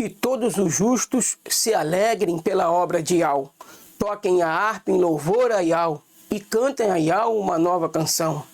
Que todos os justos se alegrem pela obra de Iau, toquem a harpa em louvor a Iau e cantem a Iau uma nova canção.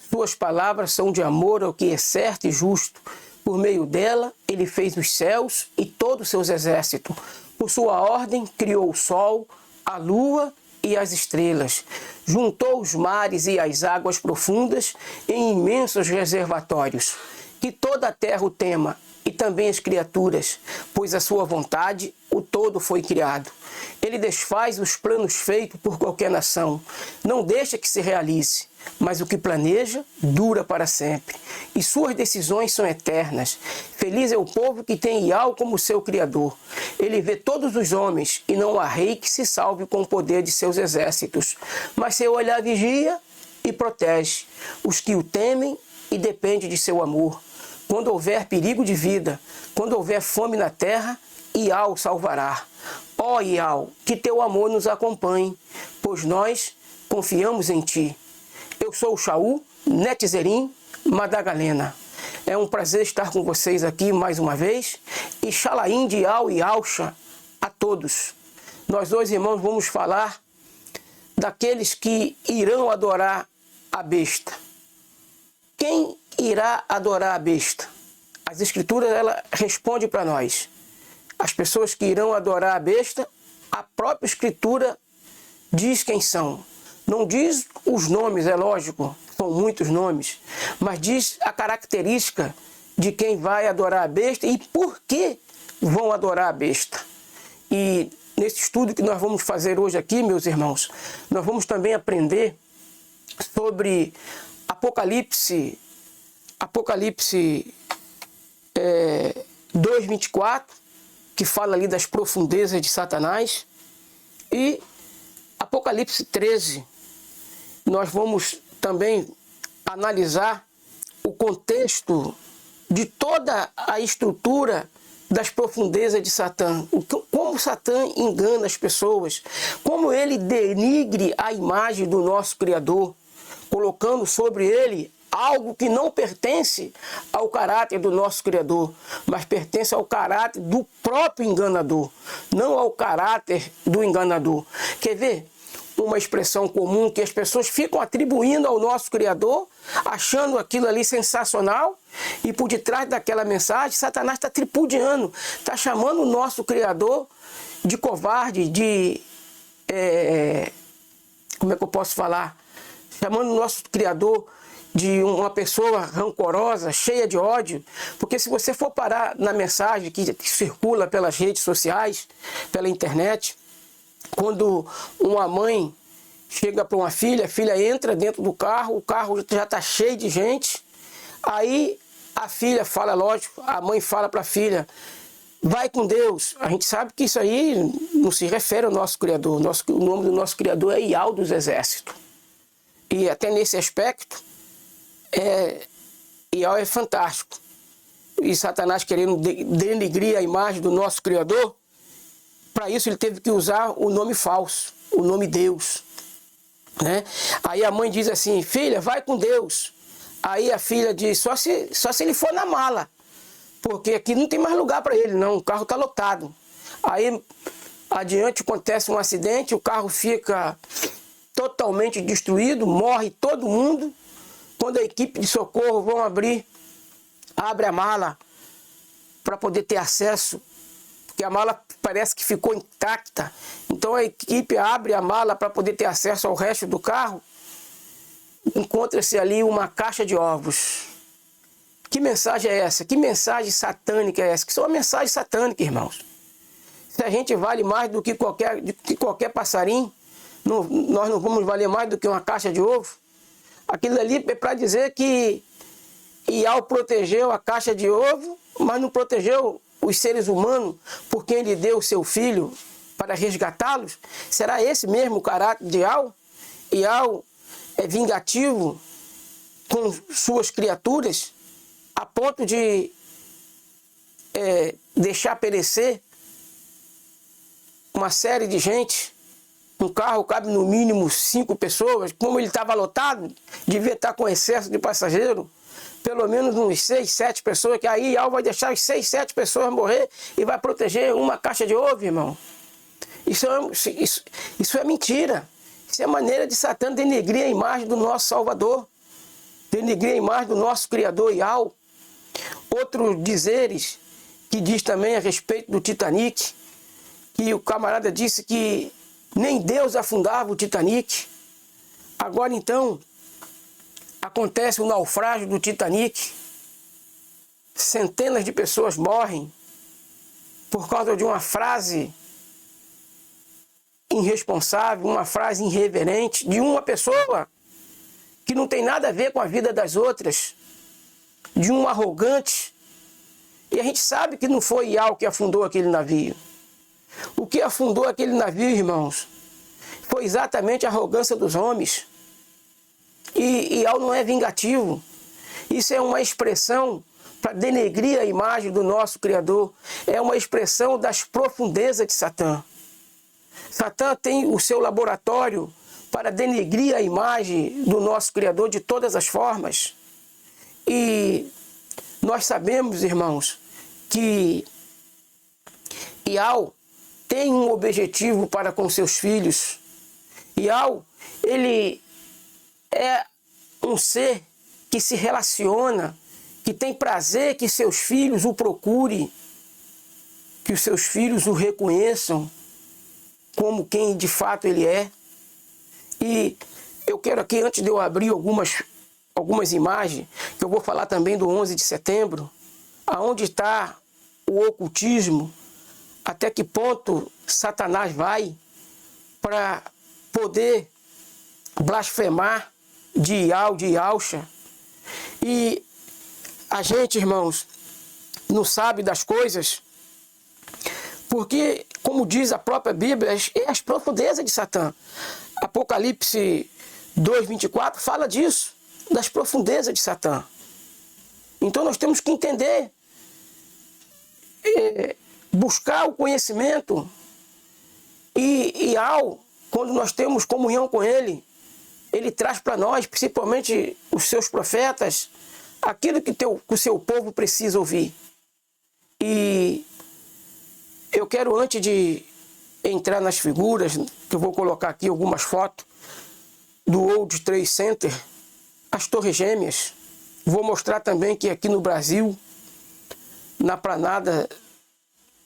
Suas palavras são de amor ao que é certo e justo. Por meio dela, ele fez os céus e todos os seus exércitos. Por sua ordem, criou o sol, a lua e as estrelas. Juntou os mares e as águas profundas em imensos reservatórios. Que toda a terra o tema, e também as criaturas, pois a sua vontade o todo foi criado. Ele desfaz os planos feitos por qualquer nação, não deixa que se realize, mas o que planeja dura para sempre, e suas decisões são eternas. Feliz é o povo que tem Iau como seu Criador. Ele vê todos os homens, e não há rei que se salve com o poder de seus exércitos, mas seu olhar vigia e protege os que o temem e dependem de seu amor. Quando houver perigo de vida, quando houver fome na terra, Iau salvará. Ó Iau, que teu amor nos acompanhe, pois nós confiamos em ti. Eu sou o Shaul Netzerim Madagalena. É um prazer estar com vocês aqui mais uma vez. E Shalaim de Iau e Alcha a todos. Nós dois irmãos vamos falar daqueles que irão adorar a besta. Quem irá adorar a besta? As escrituras ela responde para nós. As pessoas que irão adorar a besta, a própria escritura diz quem são. Não diz os nomes, é lógico, são muitos nomes, mas diz a característica de quem vai adorar a besta e por que vão adorar a besta. E nesse estudo que nós vamos fazer hoje aqui, meus irmãos, nós vamos também aprender sobre Apocalipse 2:24, que fala ali das profundezas de Satanás, e Apocalipse 13. Nós vamos também analisar o contexto de toda a estrutura das profundezas de Satã, como Satã engana as pessoas, como ele denigre a imagem do nosso Criador, colocando sobre ele algo que não pertence ao caráter do nosso Criador, mas pertence ao caráter do próprio enganador, não ao caráter do enganador. Quer ver uma expressão comum que as pessoas ficam atribuindo ao nosso Criador, achando aquilo ali sensacional, e por detrás daquela mensagem, Satanás está tripudiando, está chamando o nosso Criador de covarde, como é que eu posso falar? Chamando o nosso Criador de uma pessoa rancorosa, cheia de ódio, porque se você for parar na mensagem que circula pelas redes sociais, pela internet, quando uma mãe chega para uma filha, a filha entra dentro do carro, o carro já está cheio de gente, aí a filha fala, lógico, a mãe fala para a filha, vai com Deus. A gente sabe que isso aí não se refere ao nosso Criador, o nome do nosso Criador é Iau dos Exércitos. E até nesse aspecto, Iau é fantástico. E Satanás querendo denegrir a imagem do nosso Criador, para isso ele teve que usar o nome falso, o nome Deus. Né? Aí a mãe diz assim, filha, vai com Deus. Aí a filha diz, só se ele for na mala, porque aqui não tem mais lugar para ele, não, o carro está lotado. Aí adiante acontece um acidente, o carro fica totalmente destruído, morre todo mundo. Quando a equipe de socorro abre a mala para poder ter acesso, porque a mala parece que ficou intacta. Então a equipe abre a mala para poder ter acesso ao resto do carro. Encontra-se ali uma caixa de ovos. Que mensagem é essa? Que mensagem satânica é essa? Que isso é uma mensagem satânica, irmãos. Se a gente vale mais do que qualquer passarinho, nós não vamos valer mais do que uma caixa de ovo. Aquilo ali é para dizer que Iau protegeu a caixa de ovo, mas não protegeu os seres humanos por quem ele deu o seu filho para resgatá-los. Será esse mesmo o caráter de Iau? Iau é vingativo com suas criaturas a ponto de deixar perecer uma série de gente. Um carro cabe no mínimo 5 pessoas. Como ele estava lotado, devia estar com excesso de passageiro. pelo menos uns 6, 7 pessoas, que aí Ial vai deixar as 6, 7 pessoas morrer e vai proteger uma caixa de ovo, irmão. Isso é mentira. Isso é maneira de Satã denegrir a imagem do nosso Salvador, denegrir a imagem do nosso Criador Ial. Outros dizeres que diz também a respeito do Titanic, que o camarada disse que nem Deus afundava o Titanic. Agora então, acontece o naufrágio do Titanic. Centenas de pessoas morrem por causa de uma frase irresponsável, uma frase irreverente de uma pessoa que não tem nada a ver com a vida das outras, de um arrogante. E a gente sabe que não foi Ial que afundou aquele navio. O que afundou aquele navio, irmãos, foi exatamente a arrogância dos homens. E Ial não é vingativo. Isso é uma expressão para denegrir a imagem do nosso Criador. É uma expressão das profundezas de Satã. Satã tem o seu laboratório para denegrir a imagem do nosso Criador de todas as formas. E nós sabemos, irmãos, que Ial tem um objetivo para com seus filhos. Ial, ele é um ser que se relaciona, que tem prazer que seus filhos o procurem, que os seus filhos o reconheçam como quem de fato ele é. E eu quero aqui, antes de eu abrir algumas imagens, que eu vou falar também do 11 de setembro, aonde está o ocultismo, até que ponto Satanás vai para poder blasfemar de Ial, de Ialcha. E a gente, irmãos, não sabe das coisas, porque, como diz a própria Bíblia, é as profundezas de Satã. Apocalipse 2:24 fala disso, das profundezas de Satã. Então nós temos que entender, buscar o conhecimento. E Ial, quando nós temos comunhão com ele, ele traz para nós, principalmente os seus profetas, aquilo que o seu povo precisa ouvir. E eu quero, antes de entrar nas figuras, que eu vou colocar aqui algumas fotos do World Trade Center, as Torres Gêmeas. Vou mostrar também que aqui no Brasil, na planada,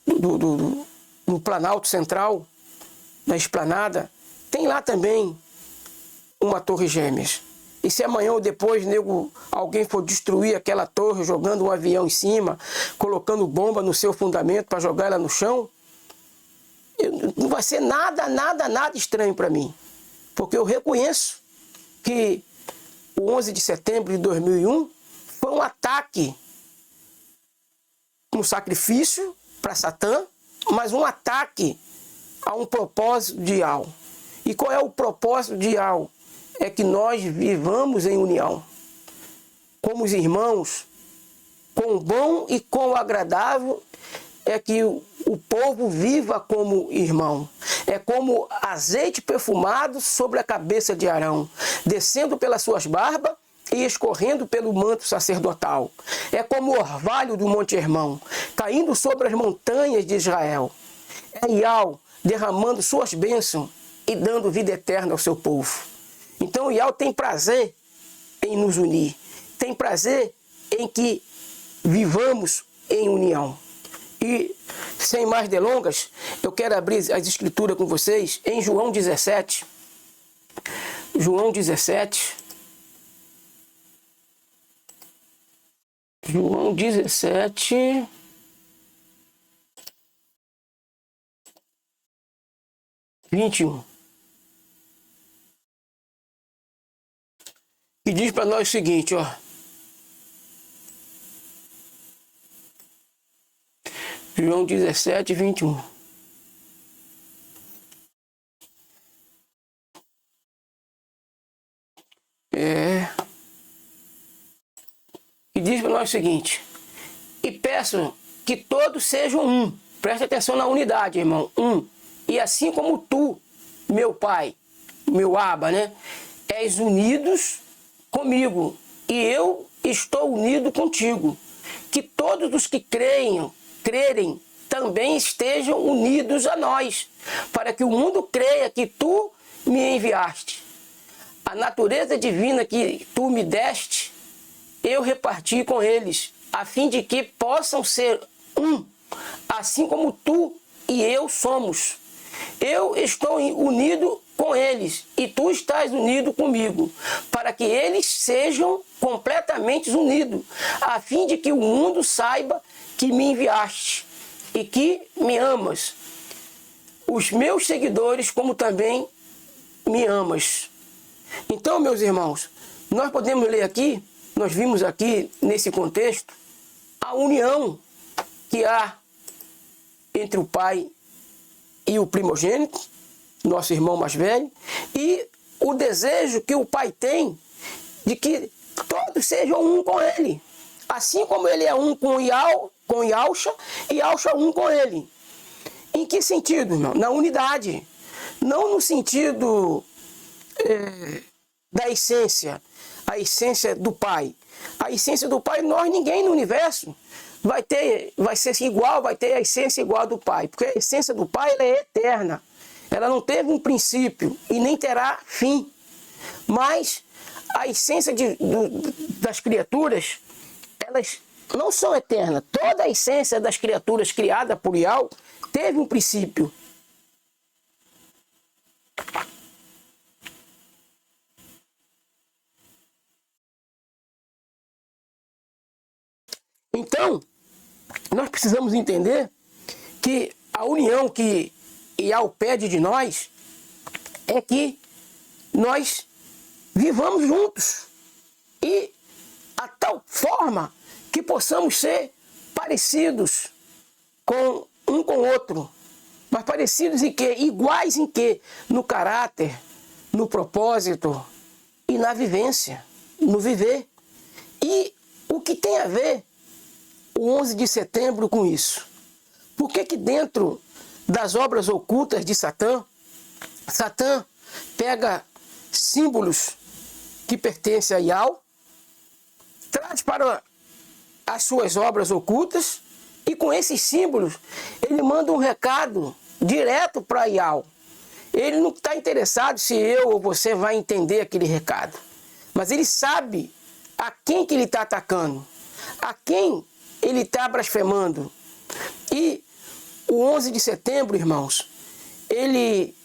no Planalto Central, na Esplanada, tem lá também uma Torre Gêmeas. E se amanhã ou depois alguém for destruir aquela torre, jogando um avião em cima, colocando bomba no seu fundamento para jogar ela no chão, não vai ser nada estranho para mim. Porque eu reconheço que o 11 de setembro de 2001 foi um ataque, um sacrifício para Satã, mas um ataque a um propósito de Ial. E qual é o propósito de Ial? É que nós vivamos em união, como os irmãos, com o bom e com o agradável, é que o povo viva como irmão. É como azeite perfumado sobre a cabeça de Arão, descendo pelas suas barbas e escorrendo pelo manto sacerdotal. É como o orvalho do Monte Hermão, caindo sobre as montanhas de Israel. É Ial derramando suas bênçãos e dando vida eterna ao seu povo. Então Ial tem prazer em nos unir, tem prazer em que vivamos em união. E, sem mais delongas, eu quero abrir as escrituras com vocês em João 17. João 17. João 17. Que diz para nós o seguinte, ó. João 17, 21. Que diz para nós o seguinte: e peço que todos sejam um. Presta atenção na unidade, irmão. Um. E assim como tu, meu Pai, meu Abba, né? És unidos comigo, e eu estou unido contigo. Que todos os que crerem também estejam unidos a nós, para que o mundo creia que tu me enviaste. A natureza divina que tu me deste, eu reparti com eles, a fim de que possam ser um, assim como tu e eu somos. Eu estou unido com eles e tu estás unido comigo, para que eles sejam completamente unidos, a fim de que o mundo saiba que me enviaste e que me amas, os meus seguidores, como também me amas. Então, meus irmãos, nós podemos ler aqui, nós vimos aqui nesse contexto, a união que há entre o pai e o primogênito, nosso irmão mais velho, e o desejo que o pai tem de que todos sejam um com ele. Assim como ele é um com Yahusha, e Yahusha um com ele. Em que sentido, irmão? Na unidade. Não no sentido da essência, a essência do pai. A essência do pai, ninguém no universo vai ser igual, vai ter a essência igual do pai. Porque a essência do pai ela é eterna. Ela não teve um princípio e nem terá fim. Mas a essência das criaturas, elas não são eternas. Toda a essência das criaturas criada por Yahweh teve um princípio. Então, nós precisamos entender que a união que Yahweh pede de nós é que nós vivamos juntos e a tal forma que possamos ser parecidos com um com o outro. Mas parecidos em quê? Iguais em quê? No caráter, no propósito e na vivência, no viver. E o que tem a ver o 11 de setembro com isso? Por que dentro das obras ocultas de Satã, Satã pega símbolos que pertencem a Yahweh, traz para as suas obras ocultas e com esses símbolos ele manda um recado direto para Yahweh. Ele não está interessado se eu ou você vai entender aquele recado, mas ele sabe a quem que ele está atacando, a quem ele está blasfemando. E o 11 de setembro, irmãos, ele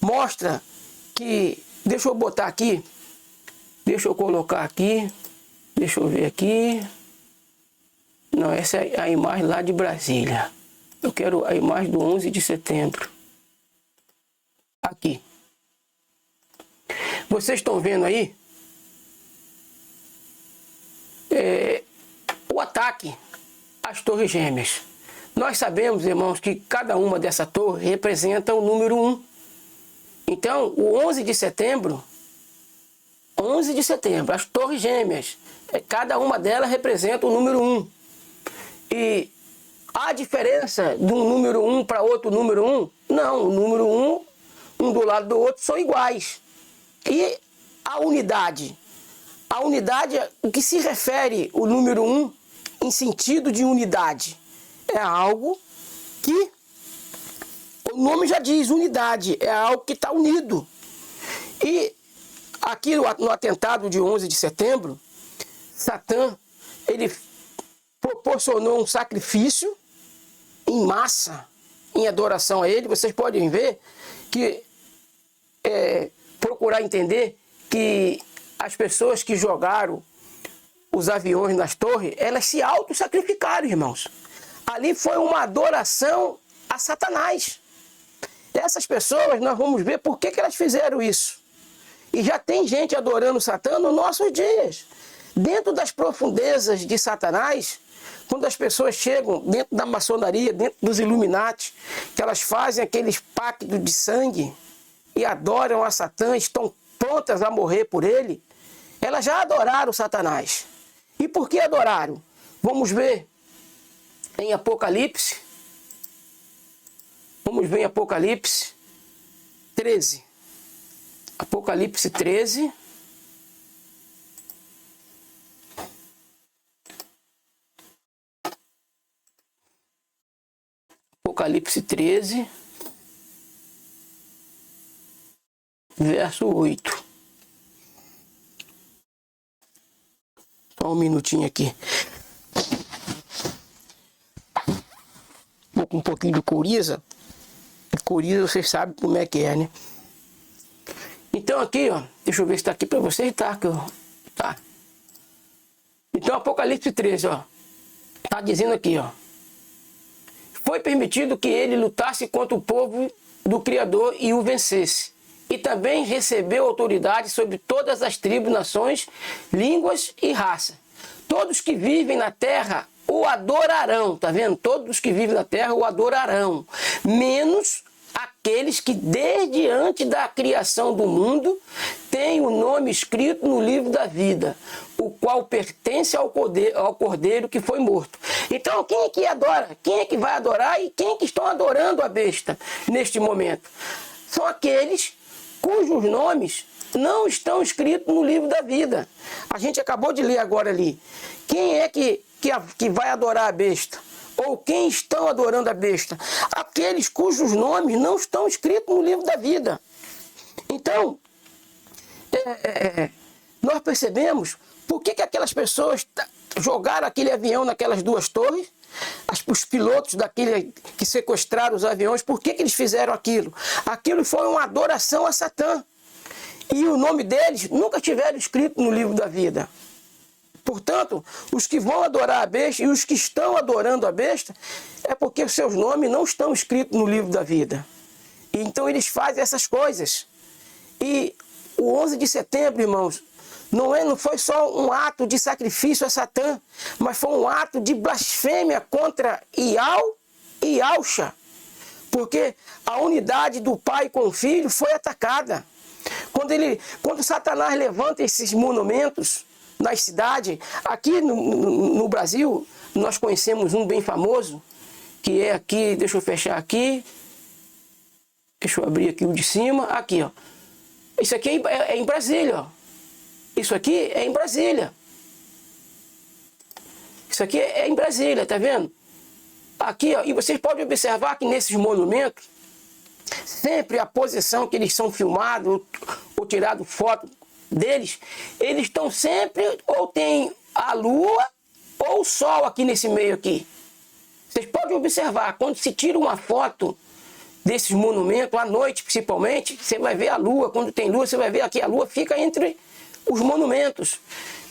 mostra que, deixa eu botar aqui, deixa eu colocar aqui, deixa eu ver aqui. Não, essa é a imagem lá de Brasília. Eu quero a imagem do 11 de setembro. Aqui. Vocês estão vendo aí? O ataque às Torres Gêmeas. Nós sabemos, irmãos, que cada uma dessa torre representa o número 1. Então, o 11 de setembro, as Torres Gêmeas, cada uma delas representa o número 1. E há diferença de um número 1 para outro número 1? Não, o número 1, um do lado do outro, são iguais. E a unidade? A unidade, o que se refere o número 1 em sentido de unidade? É algo que, o nome já diz, unidade, é algo que está unido. E aqui no atentado de 11 de setembro, Satã, ele proporcionou um sacrifício em massa, em adoração a ele. Vocês podem ver que, procurar entender que as pessoas que jogaram os aviões nas torres, elas se auto-sacrificaram, irmãos. Ali foi uma adoração a Satanás. Essas pessoas, nós vamos ver por que elas fizeram isso. E já tem gente adorando Satã nos nossos dias. Dentro das profundezas de Satanás, quando as pessoas chegam dentro da maçonaria, dentro dos Illuminati, que elas fazem aqueles pactos de sangue e adoram a Satã, estão prontas a morrer por ele, elas já adoraram Satanás. E por que adoraram? Vamos ver em Apocalipse. Vamos ver em Apocalipse 13. Apocalipse 13. Apocalipse 13, verso 8. Só um minutinho aqui. Vou com um pouquinho de coriza. Coriza, vocês sabem como é que é, né? Então aqui, ó, deixa eu ver se está aqui para vocês, tá? Tá. Então Apocalipse 13, ó, tá dizendo aqui, ó: foi permitido que ele lutasse contra o povo do Criador e o vencesse. E também recebeu autoridade sobre todas as tribos, nações, línguas e raças. Todos que vivem na terra o adorarão, tá vendo? Todos que vivem na terra o adorarão, menos aqueles que desde antes da criação do mundo têm o nome escrito no livro da vida, o qual pertence ao cordeiro que foi morto. Então quem é que adora? Quem é que vai adorar e quem é que estão adorando a besta neste momento? São aqueles cujos nomes não estão escritos no livro da vida. A gente acabou de ler agora ali. Quem é que vai adorar a besta? Ou quem estão adorando a besta? Aqueles cujos nomes não estão escritos no livro da vida. Então, nós percebemos por que aquelas pessoas jogaram aquele avião naquelas duas torres. Os pilotos daquele que sequestraram os aviões, por que eles fizeram aquilo? Aquilo foi uma adoração a Satã. E o nome deles nunca tiveram escrito no livro da vida. Portanto, os que vão adorar a besta e os que estão adorando a besta é porque os seus nomes não estão escritos no livro da vida. E então eles fazem essas coisas. E o 11 de setembro, irmãos, não foi só um ato de sacrifício a Satã, mas foi um ato de blasfêmia contra Ial e Alxa. Porque a unidade do pai com o filho foi atacada. Quando Satanás levanta esses monumentos nas cidades, aqui no Brasil, nós conhecemos um bem famoso, que é aqui, deixa eu fechar aqui, deixa eu abrir aqui o de cima, aqui, ó. Isso aqui é em Brasília, ó. Isso aqui é em Brasília. Isso aqui é em Brasília, tá vendo? Aqui, ó, e vocês podem observar que nesses monumentos, sempre a posição que eles são filmados ou tirado foto deles, eles estão sempre, ou tem a lua ou o sol aqui nesse meio aqui. Vocês podem observar, quando se tira uma foto desses monumentos, à noite principalmente, você vai ver a lua. Quando tem lua, você vai ver aqui, a lua fica entre os monumentos.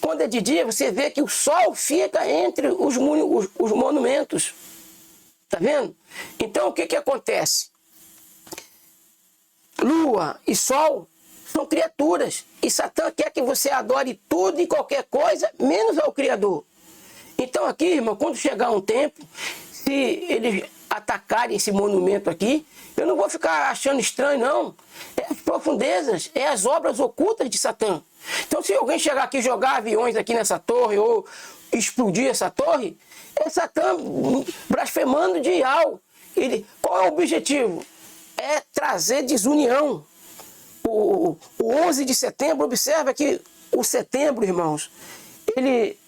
Quando é de dia, você vê que o sol fica entre os monumentos. Tá vendo? Então, o que acontece? Lua e sol são criaturas. E Satã quer que você adore tudo e qualquer coisa, menos ao Criador. Então aqui, irmão, quando chegar um tempo, se eles atacarem esse monumento aqui, eu não vou ficar achando estranho, não. É as profundezas, é as obras ocultas de Satã. Então se alguém chegar aqui e jogar aviões aqui nessa torre, ou explodir essa torre, é Satã blasfemando de Ial. Qual é o objetivo? É trazer desunião. O 11 de setembro, observa que o setembro, irmãos, ele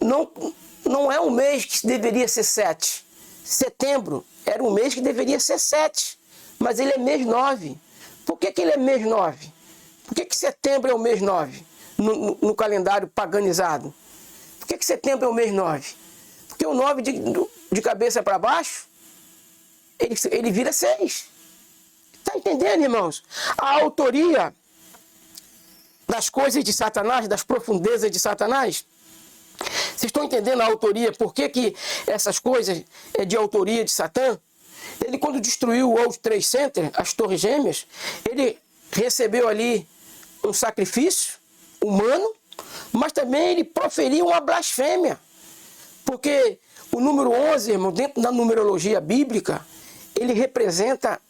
não é um mês que deveria ser 7. Setembro era um mês que deveria ser 7, mas ele é mês 9. Por que ele é mês 9? Por que setembro é o mês 9 no calendário paganizado? Por que setembro é o mês 9? Porque o 9 de cabeça para baixo, ele vira 6. Está entendendo, irmãos? A autoria das coisas de Satanás, das profundezas de Satanás. Vocês estão entendendo a autoria? Por que essas coisas é de autoria de Satã? Ele, quando destruiu o World Trade Center, as Torres Gêmeas, ele recebeu ali um sacrifício humano, mas também ele proferiu uma blasfêmia. Porque o número 11, irmão, dentro da numerologia bíblica, ele representa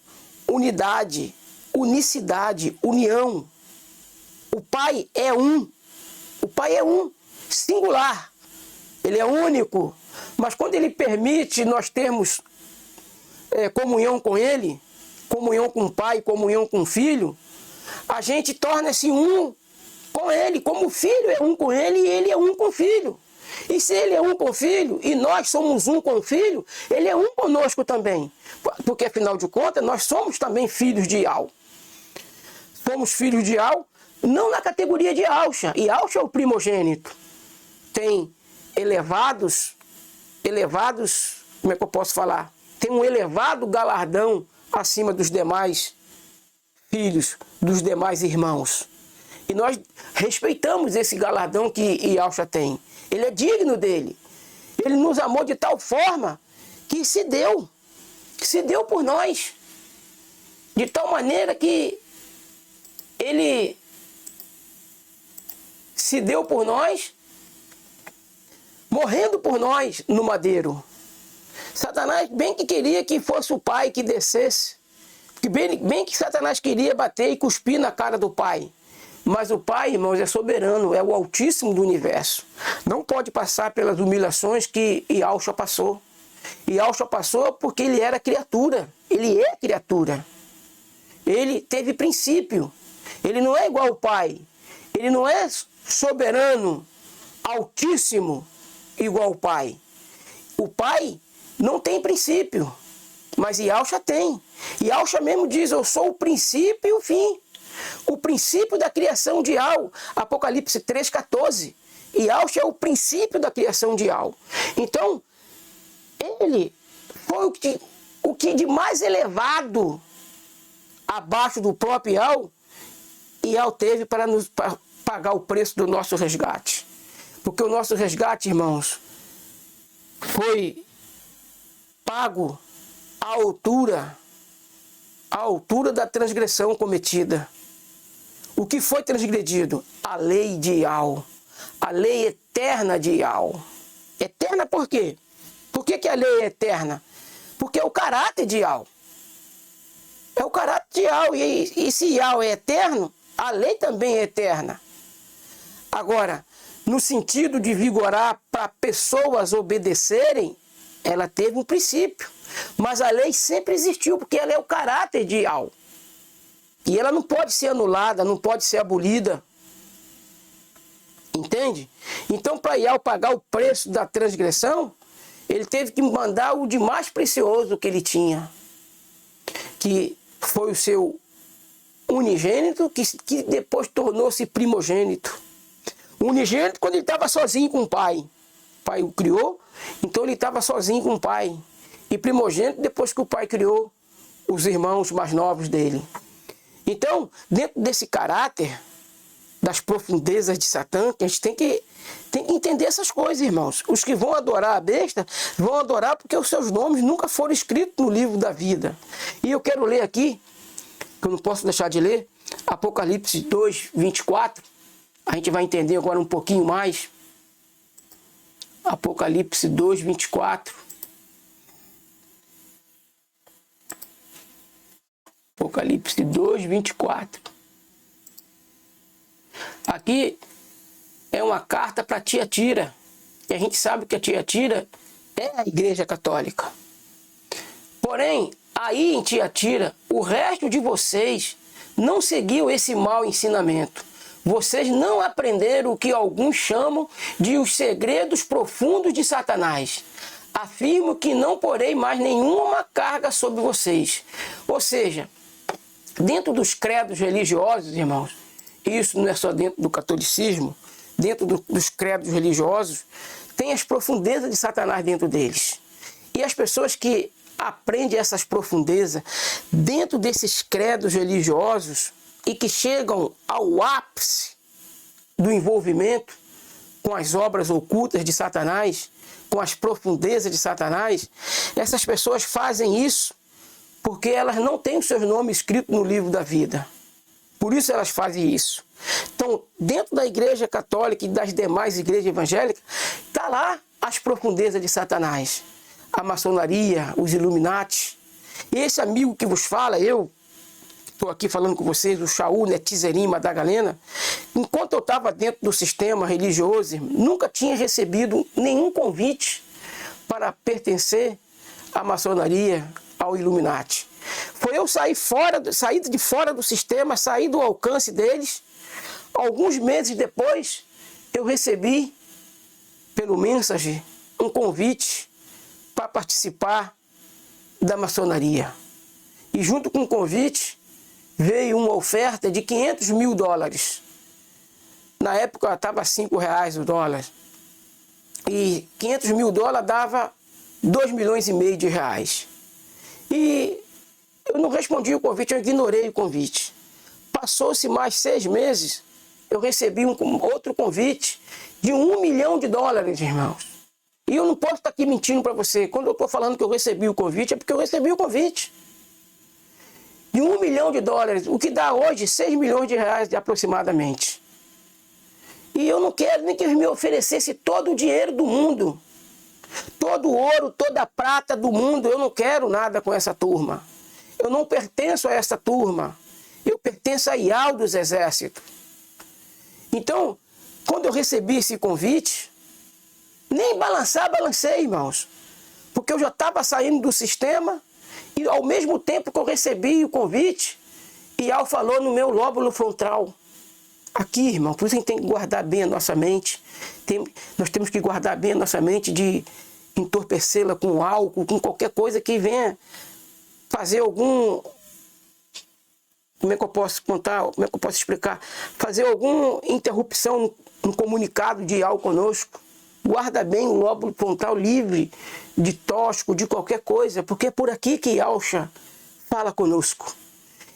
unidade, unicidade, união. O Pai é um. O Pai é um, singular. Ele é único. Mas quando ele permite nós termos comunhão com Ele, comunhão com o Pai, comunhão com o Filho, a gente torna-se um com Ele, como o Filho é um com Ele e Ele é um com o Filho. E se ele é um com o Filho, e nós somos um com o Filho, ele é um conosco também. Porque, afinal de contas, nós somos também filhos de Ial. Somos filhos de Ial, não na categoria de Alcha. E Alcha é o primogênito. Tem elevados, como é que eu posso falar? Tem um elevado galardão acima dos demais filhos, dos demais irmãos. E nós respeitamos esse galardão que Ialcha tem. Ele é digno dele. Ele nos amou de tal forma que se deu por nós. De tal maneira que ele se deu por nós, morrendo por nós no madeiro. Satanás bem que queria que fosse o pai que descesse. Bem que Satanás queria bater e cuspir na cara do pai. Mas o Pai, irmãos, é soberano, é o Altíssimo do universo. Não pode passar pelas humilhações que Ialcha passou. Ialcha passou porque ele era criatura. Ele é criatura. Ele teve princípio. Ele não é igual ao Pai. Ele não é soberano, altíssimo, igual ao Pai. O Pai não tem princípio, mas Ialcha tem. Ialcha mesmo diz, eu sou o princípio e o fim. O princípio da criação de Ial, Apocalipse 3,14. Ialcha é o princípio da criação de Ial. Então, ele foi o que de mais elevado abaixo do próprio Ial teve para nos pagar o preço do nosso resgate. Porque o nosso resgate, irmãos, foi pago à altura da transgressão cometida. O que foi transgredido? A lei de Ial. A lei eterna de Ial. Eterna por quê? Por que a lei é eterna? Porque é o caráter de Ial. É o caráter de Ial. E se Ial é eterno, a lei também é eterna. Agora, no sentido de vigorar para pessoas obedecerem, ela teve um princípio. Mas a lei sempre existiu, porque ela é o caráter de Ial. E ela não pode ser anulada, não pode ser abolida. Entende? Então, para Ial pagar o preço da transgressão, ele teve que mandar o de mais precioso que ele tinha, que foi o seu unigênito, que depois tornou-se primogênito. Unigênito quando ele estava sozinho com o pai. O pai o criou, então ele estava sozinho com o pai. E primogênito depois que o pai criou os irmãos mais novos dele. Então, dentro desse caráter, das profundezas de Satã, que a gente tem que entender essas coisas, irmãos. Os que vão adorar a besta, vão adorar porque os seus nomes nunca foram escritos no livro da vida. E eu quero ler aqui, que eu não posso deixar de ler, Apocalipse 2, 24. A gente vai entender agora um pouquinho mais. Apocalipse 2, 24. Apocalipse 2, 24. Aqui é uma carta para Tiatira. E a gente sabe que a Tiatira é a Igreja Católica. Porém, aí em Tiatira, o resto de vocês não seguiu esse mau ensinamento. Vocês não aprenderam o que alguns chamam de os segredos profundos de Satanás. Afirmo que não porei mais nenhuma carga sobre vocês. Ou seja, dentro dos credos religiosos, irmãos, isso não é só dentro do catolicismo, dentro dos credos religiosos, tem as profundezas de Satanás dentro deles. E as pessoas que aprendem essas profundezas dentro desses credos religiosos e que chegam ao ápice do envolvimento com as obras ocultas de Satanás, com as profundezas de Satanás, essas pessoas fazem isso porque elas não têm os seus nomes escritos no livro da vida. Por isso elas fazem isso. Então, dentro da Igreja Católica e das demais igrejas evangélicas, está lá as profundezas de Satanás. A maçonaria, os Illuminati. E esse amigo que vos fala, eu estou aqui falando com vocês, o Shaul Netzerim Madagalena, enquanto eu estava dentro do sistema religioso, nunca tinha recebido nenhum convite para pertencer à maçonaria, ao Illuminati. Foi eu sair de fora do sistema, sair do alcance deles. Alguns meses depois, eu recebi pelo Messenger, um convite para participar da maçonaria. E junto com o convite veio uma oferta de $500 mil. Na época estava R$5 o dólar. E $500 mil dava R$2,5 milhões. E eu não respondi o convite, eu ignorei o convite. Passou-se mais 6 meses, eu recebi outro convite de $1 milhão, irmãos. E eu não posso estar aqui mentindo para você. Quando eu estou falando que eu recebi o convite, é porque eu recebi o convite. De $1 milhão, o que dá hoje R$6 milhões aproximadamente. E eu não quero nem que eles me oferecessem todo o dinheiro do mundo. Todo o ouro, toda a prata do mundo. Eu não quero nada com essa turma. Eu não pertenço a essa turma. Eu pertenço a Ial dos Exércitos. Então, quando eu recebi esse convite, nem balancei, irmãos. Porque eu já estava saindo do sistema e ao mesmo tempo que eu recebi o convite, Ial falou no meu lóbulo frontal. Aqui, irmão, por isso a gente tem que guardar bem a nossa mente. Nós temos que guardar bem a nossa mente de entorpecê-la com álcool, com qualquer coisa que venha fazer algum... Como é que eu posso contar? Como é que eu posso explicar? Fazer alguma interrupção no comunicado de Ial conosco. Guarda bem o lóbulo frontal livre de tóxico, de qualquer coisa, porque é por aqui que Yalcha fala conosco.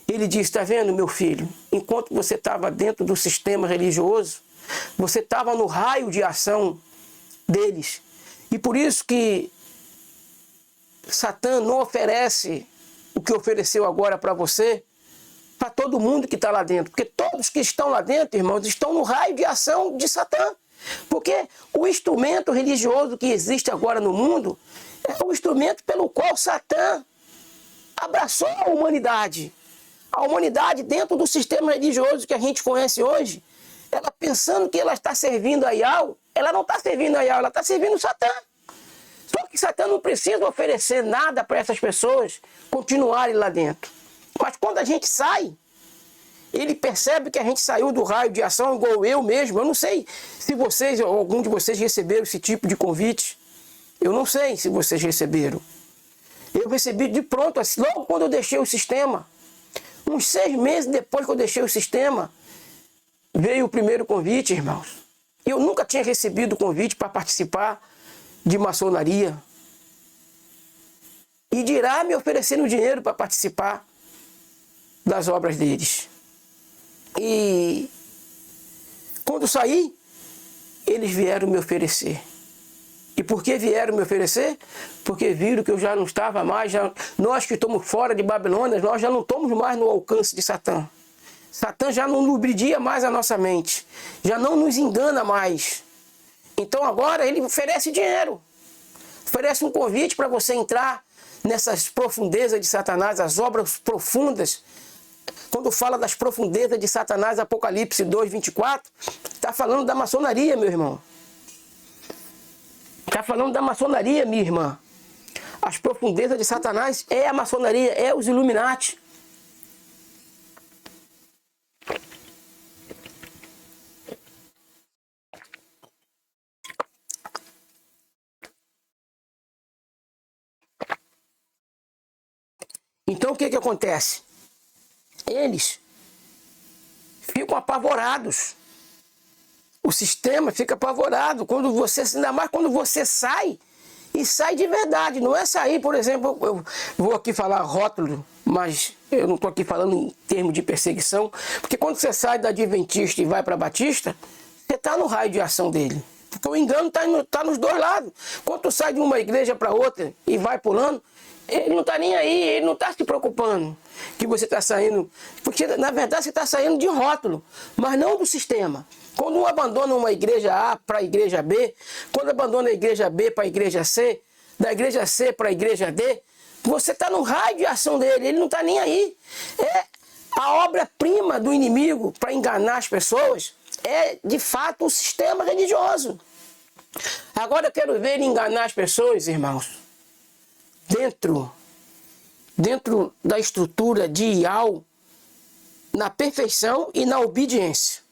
Ele diz, está vendo, meu filho? Enquanto você estava dentro do sistema religioso, você estava no raio de ação deles. E por isso que Satã não oferece o que ofereceu agora para você, para todo mundo que está lá dentro. Porque todos que estão lá dentro, irmãos, estão no raio de ação de Satã. Porque o instrumento religioso que existe agora no mundo é o instrumento pelo qual Satã abraçou a humanidade. A humanidade dentro do sistema religioso que a gente conhece hoje, ela pensando que ela está servindo a Ial, ela não está servindo a Ial, ela está servindo Satã. Só que Satã não precisa oferecer nada para essas pessoas continuarem lá dentro. Mas quando a gente sai, ele percebe que a gente saiu do raio de ação, igual eu mesmo. Eu não sei se vocês, ou algum de vocês receberam esse tipo de convite. Eu não sei se vocês receberam. Eu recebi de pronto, assim, logo quando eu deixei o sistema. Uns 6 meses depois que eu deixei o sistema, veio o primeiro convite, irmãos. Eu nunca tinha recebido convite para participar de maçonaria. E dirá me oferecendo dinheiro para participar das obras deles. E quando saí, eles vieram me oferecer. E por que vieram me oferecer? Porque viram que eu já não estava mais, nós que estamos fora de Babilônia, nós já não estamos mais no alcance de Satã. Satã já não lubridia mais a nossa mente, já não nos engana mais. Então agora ele oferece dinheiro, oferece um convite para você entrar nessas profundezas de Satanás, as obras profundas. Quando fala das profundezas de Satanás, Apocalipse 2:24, está falando da maçonaria, meu irmão. Está falando da maçonaria, minha irmã. As profundezas de Satanás é a maçonaria, é os Illuminati. Então o que acontece? Eles ficam apavorados. O sistema fica apavorado quando você, ainda mais quando você sai, e sai de verdade. Não é sair, por exemplo, eu vou aqui falar rótulo, mas eu não estou aqui falando em termos de perseguição, porque quando você sai da Adventista e vai para Batista, você está no raio de ação dele. Porque o engano está nos dois lados. Quando tu sai de uma igreja para outra e vai pulando, ele não está nem aí, ele não está se preocupando que você está saindo. Porque na verdade você está saindo de rótulo, mas não do sistema. Quando um abandona uma igreja A para a igreja B, quando abandona a igreja B para a igreja C, da igreja C para a igreja D, você está no raio de ação dele, ele não está nem aí. É a obra-prima do inimigo para enganar as pessoas, é de fato o sistema religioso. Agora eu quero ver ele enganar as pessoas, irmãos, dentro da estrutura de Ial, na perfeição e na obediência.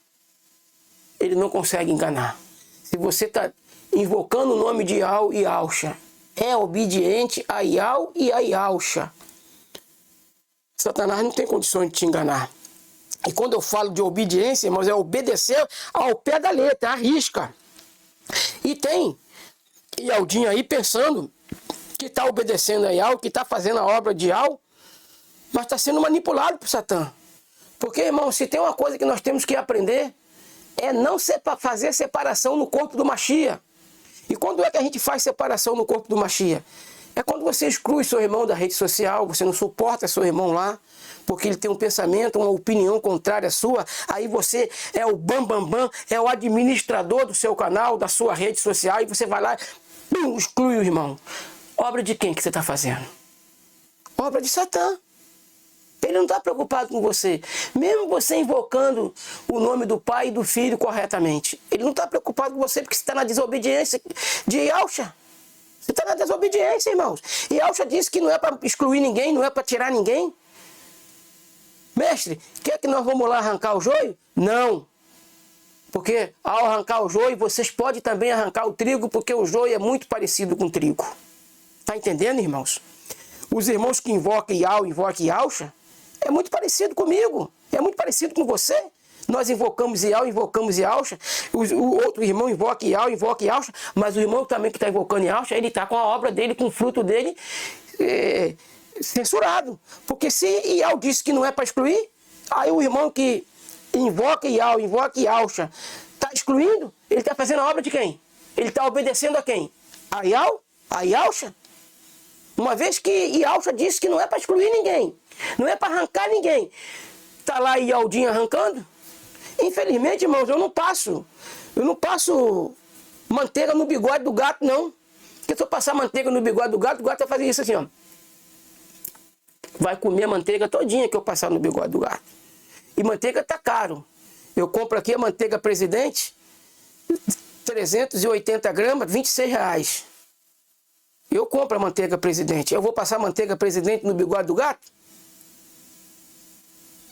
Ele não consegue enganar. Se você está invocando o nome de Iau e Yahusha. É obediente a Iau e a Yahusha. Satanás não tem condições de te enganar. E quando eu falo de obediência, irmãos, é obedecer ao pé da letra, à risca. E tem Ialdinho aí pensando que está obedecendo a Iau, que está fazendo a obra de Iau, mas está sendo manipulado por Satã. Porque, irmão, se tem uma coisa que nós temos que aprender, é não fazer separação no corpo do Mashiach. E quando é que a gente faz separação no corpo do Mashiach? É quando você exclui seu irmão da rede social, você não suporta seu irmão lá, porque ele tem um pensamento, uma opinião contrária à sua, aí você é o bambambam, é o administrador do seu canal, da sua rede social, e você vai lá e exclui o irmão. Obra de quem que você está fazendo? Obra de Satã. Ele não está preocupado com você. Mesmo você invocando o nome do Pai e do Filho corretamente. Ele não está preocupado com você porque você está na desobediência de Yahusha. Você está na desobediência, irmãos. E Yahusha disse que não é para excluir ninguém, não é para tirar ninguém. Mestre, quer que nós vamos lá arrancar o joio? Não. Porque ao arrancar o joio, vocês podem também arrancar o trigo, porque o joio é muito parecido com o trigo. Está entendendo, irmãos? Os irmãos que invocam Iau, invocam Yahusha, é muito parecido comigo, é muito parecido com você. Nós invocamos Iau, invocamos Yahusha, o outro irmão invoca Iau, invoca Yahusha, mas o irmão também que está invocando Yahusha, ele está com a obra dele, com o fruto dele censurado. Porque se Iau disse que não é para excluir, aí o irmão que invoca Iau, invoca Yahusha, está excluindo, ele está fazendo a obra de quem? Ele está obedecendo a quem? A Iau? A Yahusha? Uma vez que Yahusha disse que não é para excluir ninguém, não é para arrancar ninguém. Está lá Ialdinho arrancando? Infelizmente, irmãos, eu não passo manteiga no bigode do gato, não. Porque se eu passar manteiga no bigode do gato vai fazer isso assim, ó. Vai comer a manteiga todinha que eu passar no bigode do gato. E manteiga tá caro. Eu compro aqui a manteiga Presidente, 380 gramas, R$26. Eu compro a manteiga Presidente. Eu vou passar manteiga Presidente no bigode do gato?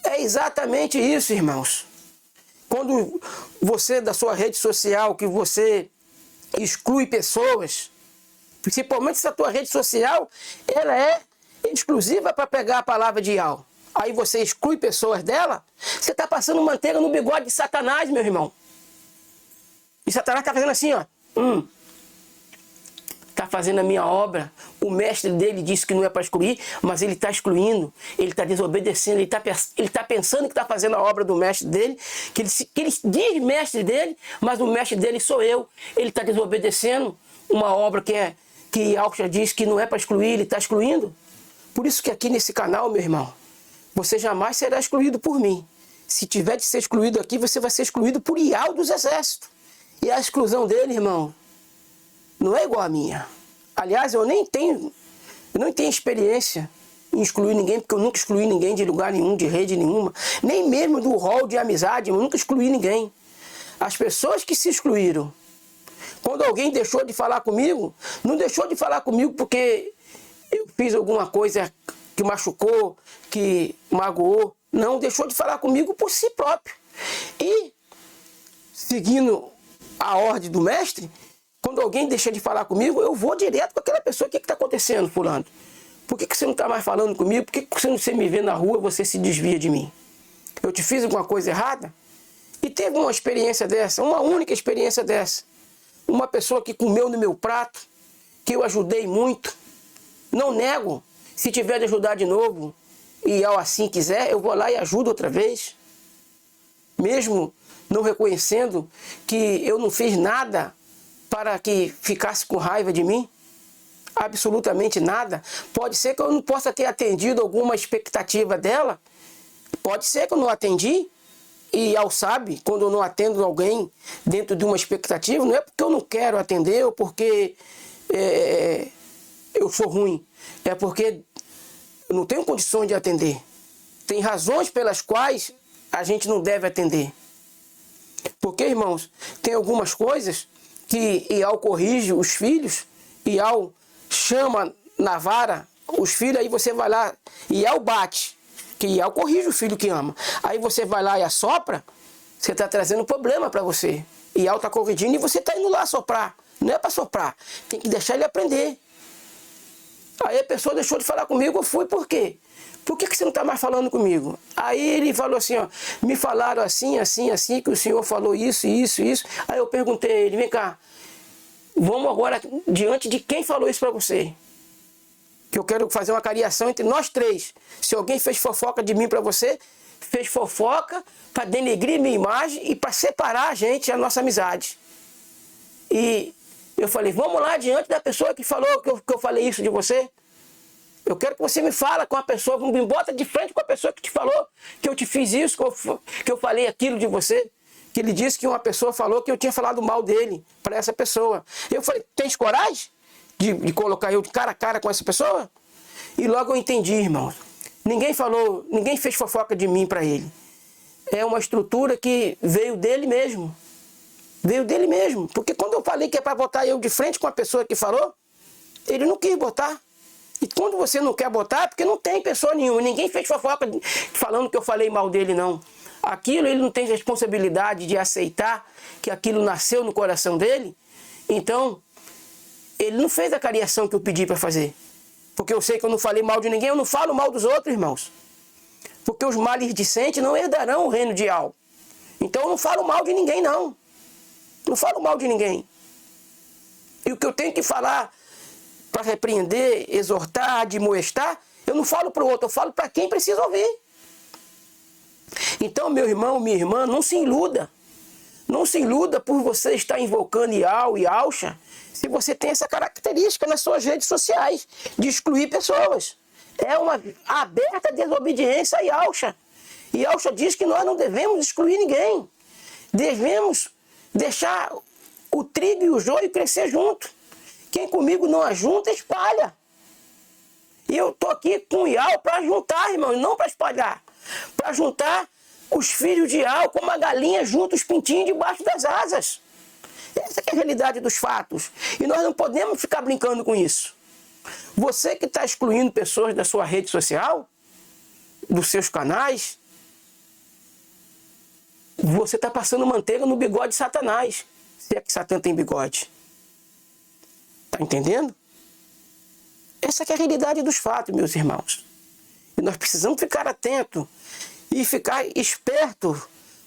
É exatamente isso, irmãos. Quando você, da sua rede social, que você exclui pessoas, principalmente se a tua rede social, ela é exclusiva para pegar a palavra de Iau. Aí você exclui pessoas dela, você está passando manteiga no bigode de Satanás, meu irmão. E Satanás está fazendo assim, ó. Está fazendo a minha obra. O mestre dele disse que não é para excluir, mas ele está excluindo, ele está desobedecendo, ele está pensando que está fazendo a obra do mestre dele, que ele diz mestre dele, mas o mestre dele sou eu. Ele está desobedecendo uma obra que Yahusha diz que não é para excluir, ele está excluindo. Por isso que aqui nesse canal, meu irmão, você jamais será excluído por mim. Se tiver de ser excluído aqui, você vai ser excluído por Iau dos exércitos. E a exclusão dele, irmão, não é igual a minha. Aliás, eu não tenho experiência em excluir ninguém, porque eu nunca excluí ninguém de lugar nenhum, de rede nenhuma. Nem mesmo do hall de amizade, eu nunca excluí ninguém. As pessoas que se excluíram, quando alguém deixou de falar comigo, não deixou de falar comigo porque eu fiz alguma coisa que machucou, que magoou. Não, deixou de falar comigo por si próprio. E, seguindo a ordem do mestre, quando alguém deixa de falar comigo, eu vou direto com aquela pessoa. O que está acontecendo, fulano? Por que você não está mais falando comigo? Por que você me vê na rua, você se desvia de mim? Eu te fiz alguma coisa errada? E teve uma experiência dessa, uma única experiência dessa. Uma pessoa que comeu no meu prato, que eu ajudei muito. Não nego. Se tiver de ajudar de novo, e ao assim quiser, eu vou lá e ajudo outra vez. Mesmo não reconhecendo que eu não fiz nada para que ficasse com raiva de mim, absolutamente nada. Pode ser que eu não possa ter atendido alguma expectativa dela, pode ser que eu não atendi, e Iau sabe, quando eu não atendo alguém dentro de uma expectativa, não é porque eu não quero atender ou porque eu sou ruim, é porque eu não tenho condições de atender. Tem razões pelas quais a gente não deve atender. Porque, irmãos, tem algumas coisas que Iau corrige os filhos, Iau chama na vara os filhos, aí você vai lá, Iau bate, que Iau corrige o filho que ama. Aí você vai lá e assopra, você está trazendo problema para você. Iau está corrigindo e você está indo lá soprar Não é para soprar. Tem que deixar ele aprender. Aí a pessoa deixou de falar comigo, eu fui, por quê? Por que você não está mais falando comigo? Aí ele falou assim, ó, me falaram assim, assim, assim, que o senhor falou isso, isso, isso. Aí eu perguntei a ele, vem cá, vamos agora diante de quem falou isso para você? Que eu quero fazer uma cariação entre nós três. Se alguém fez fofoca de mim para você, fez fofoca para denegrir minha imagem e para separar a gente, a nossa amizade. E eu falei, vamos lá diante da pessoa que falou que eu falei isso de você. Eu quero que você me fale com a pessoa, me bota de frente com a pessoa que te falou que eu te fiz isso, que eu falei aquilo de você. Que ele disse que uma pessoa falou que eu tinha falado mal dele para essa pessoa. Eu falei, tens coragem de colocar eu de cara a cara com essa pessoa? E logo eu entendi, irmão. Ninguém falou, ninguém fez fofoca de mim para ele. É uma estrutura que veio dele mesmo. Veio dele mesmo. Porque quando eu falei que é para botar eu de frente com a pessoa que falou, ele não quis botar. E quando você não quer botar, é porque não tem pessoa nenhuma. Ninguém fez fofoca falando que eu falei mal dele, não. Aquilo ele não tem responsabilidade de aceitar que aquilo nasceu no coração dele. Então, ele não fez a cariação que eu pedi para fazer. Porque eu sei que eu não falei mal de ninguém, eu não falo mal dos outros, irmãos. Porque os maledicentes não herdarão o reino de Al. Então eu não falo mal de ninguém, não. Não falo mal de ninguém. E o que eu tenho que falar para repreender, exortar, admoestar, eu não falo para o outro, eu falo para quem precisa ouvir. Então, meu irmão, minha irmã, não se iluda. Não se iluda por você estar invocando Ial e Alcha, se você tem essa característica nas suas redes sociais, de excluir pessoas. É uma aberta desobediência a Yalcha. E Yalcha diz que nós não devemos excluir ninguém. Devemos deixar o trigo e o joio crescer junto. Quem comigo não ajunta, espalha. E eu estou aqui com o Ial para juntar, irmão, não para espalhar. Para juntar os filhos de Ial, como a galinha junta os pintinhos debaixo das asas. Essa que é a realidade dos fatos. E nós não podemos ficar brincando com isso. Você que está excluindo pessoas da sua rede social, dos seus canais, você está passando manteiga no bigode de Satanás. Se é que Satã tem bigode. Está entendendo? Essa que é a realidade dos fatos, meus irmãos. E nós precisamos ficar atentos e ficar espertos,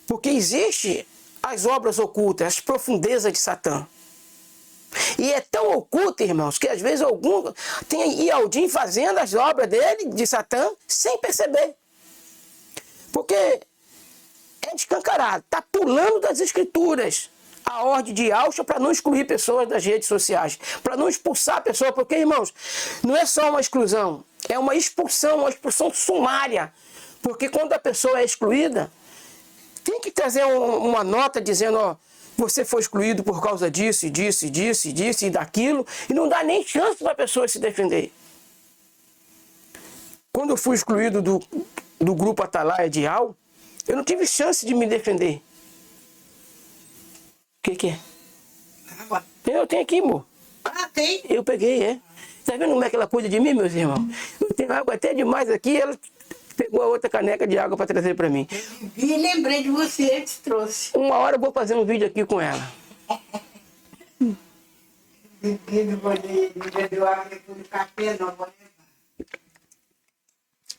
porque existe as obras ocultas, as profundezas de Satã. E é tão oculto, irmãos, que às vezes algum tem Ialdin fazendo as obras dele, de Satã, sem perceber. Porque é descancarado, está pulando das escrituras a ordem de Alcha para não excluir pessoas das redes sociais, para não expulsar pessoas, porque, irmãos, não é só uma exclusão, é uma expulsão sumária. Porque quando a pessoa é excluída, tem que trazer uma nota dizendo, ó, você foi excluído por causa disso, e disso, e disso, e disso, e daquilo, e não dá nem chance para a pessoa se defender. Quando eu fui excluído do grupo Atalaia de Al, eu não tive chance de me defender. O que é? Água. Eu tenho aqui, amor. Ah, tem? Eu peguei, é. Tá vendo como é que ela cuida de mim, meus irmãos? Eu tenho água até demais aqui, ela pegou a outra caneca de água para trazer para mim. E lembrei de você, te trouxe. Uma hora eu vou fazer um vídeo aqui com ela.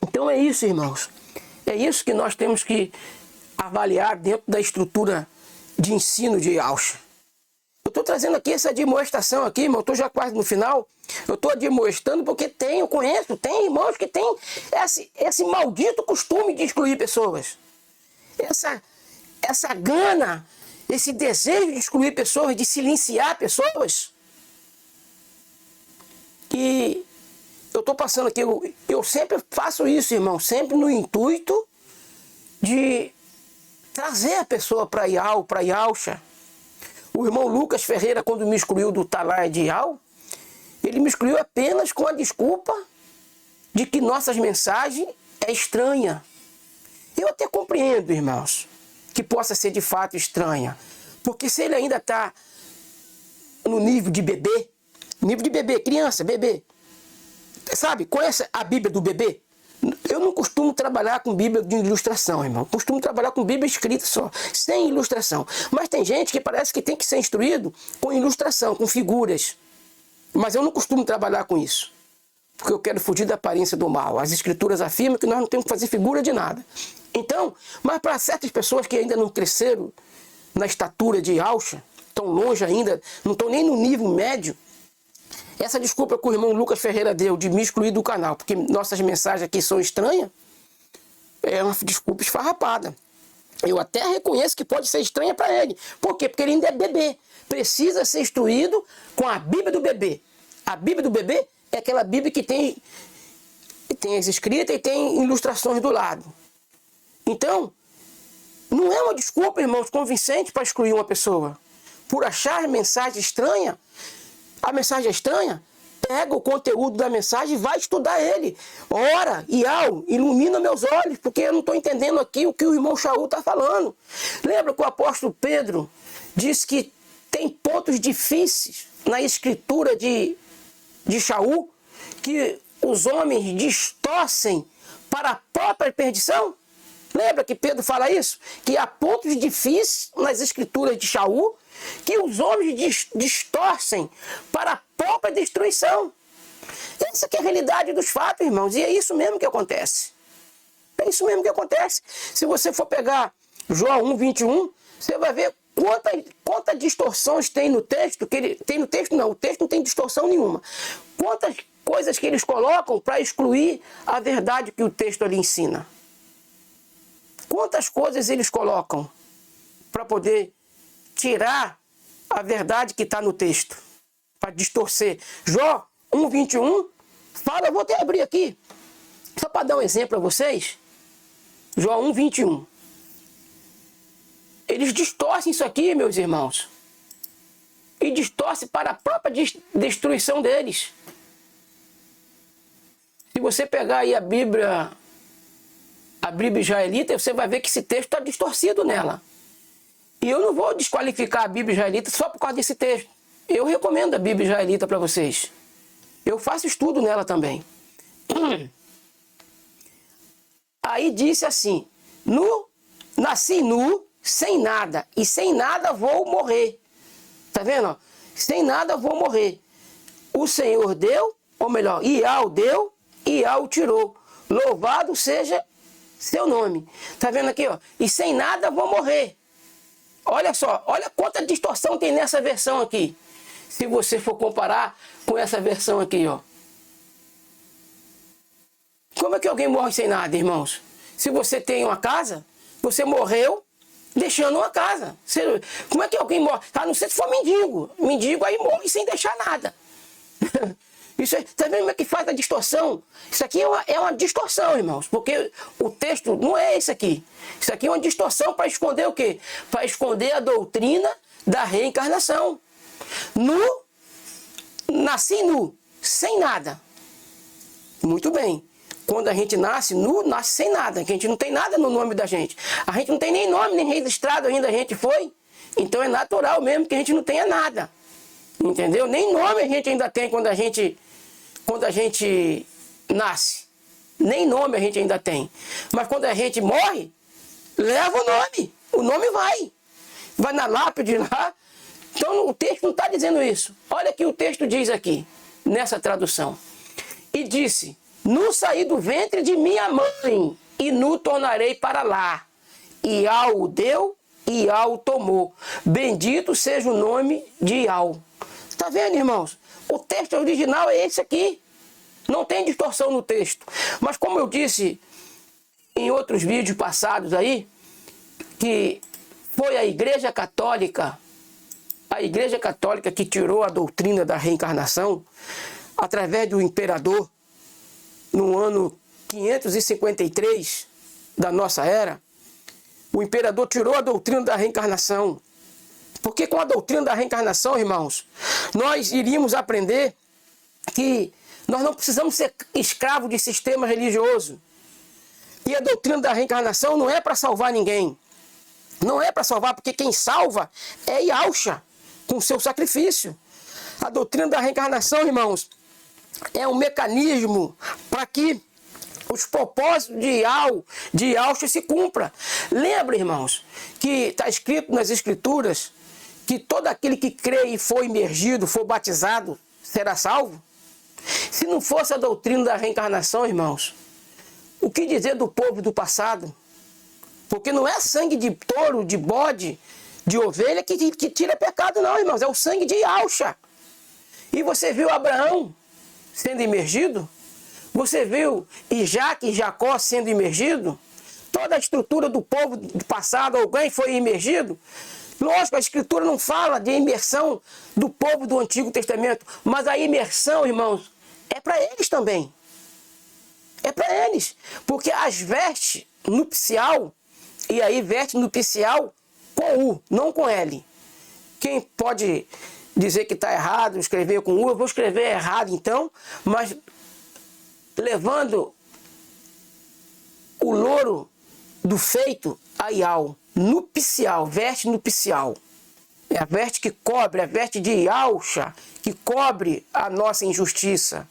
Então é isso, irmãos. É isso que nós temos que avaliar dentro da estrutura de ensino de Alcha. Eu estou trazendo aqui essa demonstração aqui, irmão. Eu estou já quase no final. Eu estou demonstrando porque eu conheço, tem irmãos que têm esse maldito costume de excluir pessoas. Essa gana, esse desejo de excluir pessoas, de silenciar pessoas. E eu estou passando aqui, eu sempre faço isso, irmão, sempre no intuito de trazer a pessoa para Ial, para Yalcha. O irmão Lucas Ferreira, quando me excluiu do Atalaia de Ial, ele me excluiu apenas com a desculpa de que nossas mensagens é estranha. Eu até compreendo, irmãos, que possa ser de fato estranha. Porque se ele ainda está no nível de bebê, criança, bebê, sabe, conhece a Bíblia do bebê? Eu não costumo trabalhar com Bíblia de ilustração, irmão. Costumo trabalhar com Bíblia escrita só, sem ilustração. Mas tem gente que parece que tem que ser instruído com ilustração, com figuras. Mas eu não costumo trabalhar com isso, porque eu quero fugir da aparência do mal. As Escrituras afirmam que nós não temos que fazer figura de nada. Então, mas para certas pessoas que ainda não cresceram na estatura de alça, estão longe ainda, não estão nem no nível médio, essa desculpa que o irmão Lucas Ferreira deu de me excluir do canal, porque nossas mensagens aqui são estranhas, é uma desculpa esfarrapada. Eu até reconheço que pode ser estranha para ele. Por quê? Porque ele ainda é bebê. Precisa ser instruído com a Bíblia do bebê. A Bíblia do bebê é aquela Bíblia que tem as escritas e tem ilustrações do lado. Então, não é uma desculpa, irmãos, convincente para excluir uma pessoa. Por achar a mensagem estranha, a mensagem é estranha, pega o conteúdo da mensagem e vai estudar ele. Ora, ilumina meus olhos, porque eu não estou entendendo aqui o que o irmão Shaul está falando. Lembra que o apóstolo Pedro disse que tem pontos difíceis na escritura de Shaul, que os homens distorcem para a própria perdição? Lembra que Pedro fala isso? Que há pontos difíceis nas escrituras de Shaul que os homens distorcem para a própria destruição. Essa que é a realidade dos fatos, irmãos, e é isso mesmo que acontece. É isso mesmo que acontece. Se você for pegar João 1:21, você vai ver quantas distorções tem no texto, o texto não tem distorção nenhuma. Quantas coisas que eles colocam para excluir a verdade que o texto ali ensina. Quantas coisas eles colocam para poder tirar a verdade que está no texto, para distorcer. Jó 1:21 fala, eu vou até abrir aqui, só para dar um exemplo para vocês. Jó 1:21. Eles distorcem isso aqui, meus irmãos, e distorcem para a própria destruição deles. Se você pegar aí a Bíblia israelita, você vai ver que esse texto está distorcido nela. E eu não vou desqualificar a Bíblia israelita só por causa desse texto. Eu recomendo a Bíblia israelita para vocês. Eu faço estudo nela também. Aí disse assim, nasci nu, sem nada, e sem nada vou morrer. Tá vendo? Sem nada vou morrer. O Senhor deu, ou melhor, Iau deu, Iau tirou. Louvado seja seu nome. Tá vendo aqui, ó? E sem nada vou morrer. Olha só, olha quanta distorção tem nessa versão aqui. Se você for comparar com essa versão aqui, ó. Como é que alguém morre sem nada, irmãos? Se você tem uma casa, você morreu deixando uma casa. Como é que alguém morre? A não ser se for mendigo. Mendigo aí morre sem deixar nada. Isso aí, tá vendo como é que faz a distorção? Isso aqui é uma distorção, irmãos, porque o texto não é esse aqui. Isso aqui é uma distorção para esconder o quê? Para esconder a doutrina da reencarnação. Nasci nu, sem nada. Muito bem. Quando a gente nasce nu, nasce sem nada, que a gente não tem nada no nome da gente. A gente não tem nem nome, nem registrado ainda a gente foi. Então é natural mesmo que a gente não tenha nada. Entendeu? Nem nome a gente ainda tem quando a gente nasce. Nem nome a gente ainda tem. Mas quando a gente morre, leva o nome. O nome vai. Vai na lápide lá. Então o texto não está dizendo isso. Olha o que o texto diz aqui, nessa tradução. E disse, nu saí do ventre de minha mãe, e nu tornarei para lá. Iau o deu, Iau o tomou. Bendito seja o nome de Iau. Está vendo, irmãos? O texto original é esse aqui. Não tem distorção no texto. Mas como eu disse em outros vídeos passados aí, que foi a Igreja Católica que tirou a doutrina da reencarnação através do imperador no ano 553 da nossa era. O imperador tirou a doutrina da reencarnação. Porque com a doutrina da reencarnação, irmãos, nós iríamos aprender que nós não precisamos ser escravos de sistema religioso. E a doutrina da reencarnação não é para salvar ninguém. Não é para salvar, porque quem salva é Yahshua, com seu sacrifício. A doutrina da reencarnação, irmãos, é um mecanismo para que os propósitos de Yahshua se cumpram. Lembra, irmãos, que está escrito nas Escrituras que todo aquele que crê e for imergido, for batizado, será salvo? Se não fosse a doutrina da reencarnação, irmãos, o que dizer do povo do passado? Porque não é sangue de touro, de bode, de ovelha que tira pecado, não, irmãos. É o sangue de Yahshua. E você viu Abraão sendo imergido? Você viu Isaac e Jacó sendo imergido? Toda a estrutura do povo do passado, alguém foi imergido? Lógico, a Escritura não fala de imersão do povo do Antigo Testamento, mas a imersão, irmãos, é para eles também. É para eles. Porque as vestes nupcial, e aí veste nupcial com U, não com L. Quem pode dizer que está errado, escrever com U, eu vou escrever errado então, mas levando o louro do feito a Yahweh. Nupcial, veste nupcial. É a veste que cobre, a veste de Yahshua, que cobre a nossa injustiça.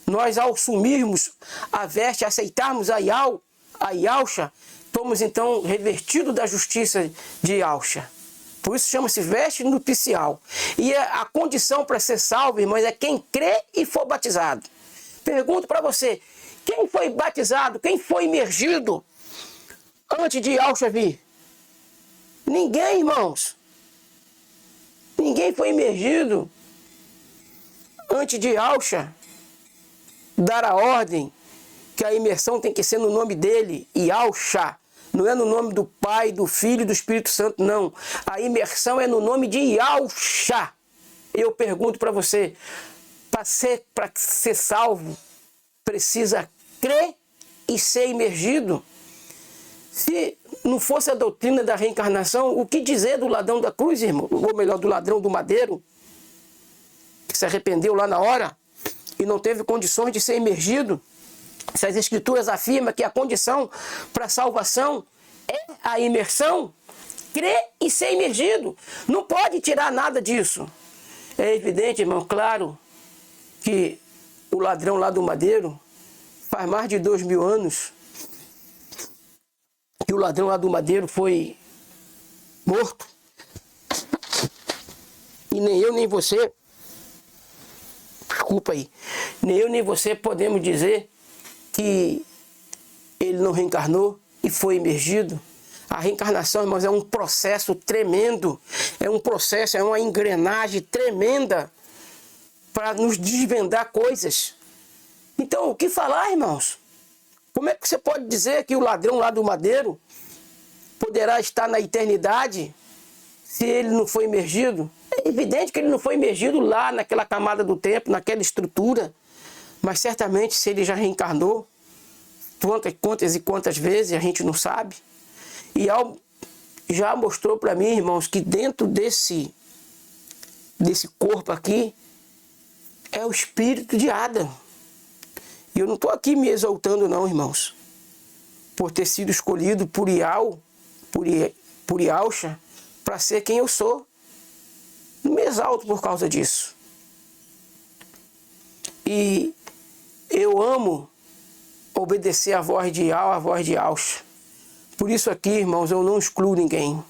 Nós, ao assumirmos a veste, aceitarmos a Yahshua, somos então revestidos da justiça de Yahshua. Por isso chama-se veste nupcial. E a condição para ser salvo, irmãos, é quem crê e for batizado. Pergunto para você, quem foi batizado, quem foi imergido antes de Yahshua vir? Ninguém, irmãos. Ninguém foi imergido antes de Yahshua dar a ordem que a imersão tem que ser no nome dele, Yahshua. Não é no nome do Pai, do Filho e do Espírito Santo, não. A imersão é no nome de Yahshua. Eu pergunto para você, para ser salvo, precisa crer e ser imergido? Se não fosse a doutrina da reencarnação, o que dizer do ladrão da cruz, irmão? Ou melhor, do ladrão do madeiro, que se arrependeu lá na hora e não teve condições de ser imergido? Se as Escrituras afirmam que a condição para a salvação é a imersão, crer e ser imergido. Não pode tirar nada disso. É evidente, irmão, claro, que o ladrão lá do madeiro faz mais de 2000 anos que o ladrão lá do madeiro foi morto. E nem eu nem você, desculpa aí, nem eu nem você podemos dizer que ele não reencarnou e foi imergido. A reencarnação, irmãos, é um processo tremendo, é um processo, é uma engrenagem tremenda para nos desvendar coisas. Então, o que falar, irmãos? Como é que você pode dizer que o ladrão lá do madeiro poderá estar na eternidade se ele não foi imergido? É evidente que ele não foi imergido lá naquela camada do tempo, naquela estrutura. Mas certamente se ele já reencarnou, quantas e quantas vezes a gente não sabe. E já mostrou para mim, irmãos, que dentro desse corpo aqui é o espírito de Adão. E eu não estou aqui me exaltando não, irmãos, por ter sido escolhido por Yahshua para ser quem eu sou. Não me exalto por causa disso. E eu amo obedecer a voz de Yahweh, a voz de Yahshua. Por isso aqui, irmãos, eu não excluo ninguém.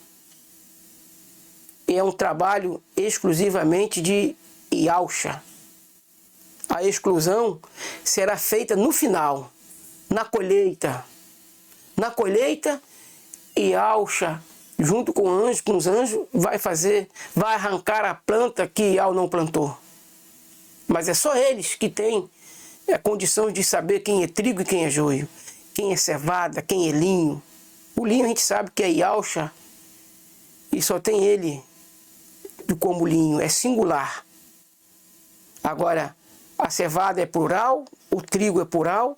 É um trabalho exclusivamente de Yahshua. A exclusão será feita no final, na colheita. Na colheita, Yahshua, junto com os anjos, vai arrancar a planta que Yahweh não plantou. Mas é só eles que têm a condição de saber quem é trigo e quem é joio, quem é cevada, quem é linho. O linho a gente sabe que é Yahshua e só tem ele como linho, é singular. Agora, a cevada é plural, o trigo é plural.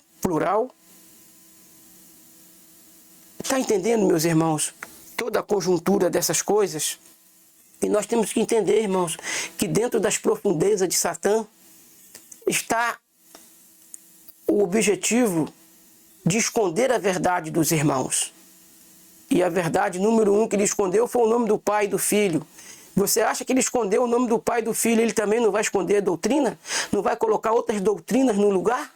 Está entendendo, meus irmãos, toda a conjuntura dessas coisas? E nós temos que entender, irmãos, que dentro das profundezas de Satã está o objetivo de esconder a verdade dos irmãos. E a verdade número 1 que ele escondeu foi o nome do Pai e do Filho. Você acha que ele escondeu o nome do Pai e do Filho, ele também não vai esconder a doutrina? Não vai colocar outras doutrinas no lugar?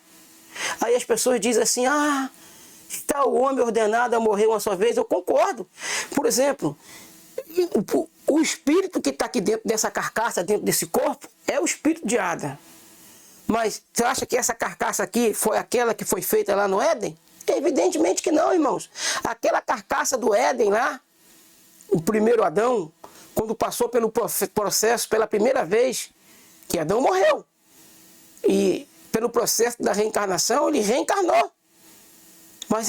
Aí as pessoas dizem assim, está o homem ordenado a morrer uma só vez. Eu concordo. Por exemplo, o espírito que está aqui dentro dessa carcaça, dentro desse corpo, é o espírito de Adão. Mas você acha que essa carcaça aqui foi aquela que foi feita lá no Éden? Evidentemente que não, irmãos. Aquela carcaça do Éden lá, o primeiro Adão, quando passou pelo processo pela primeira vez, que Adão morreu. E pelo processo da reencarnação, ele reencarnou. Mas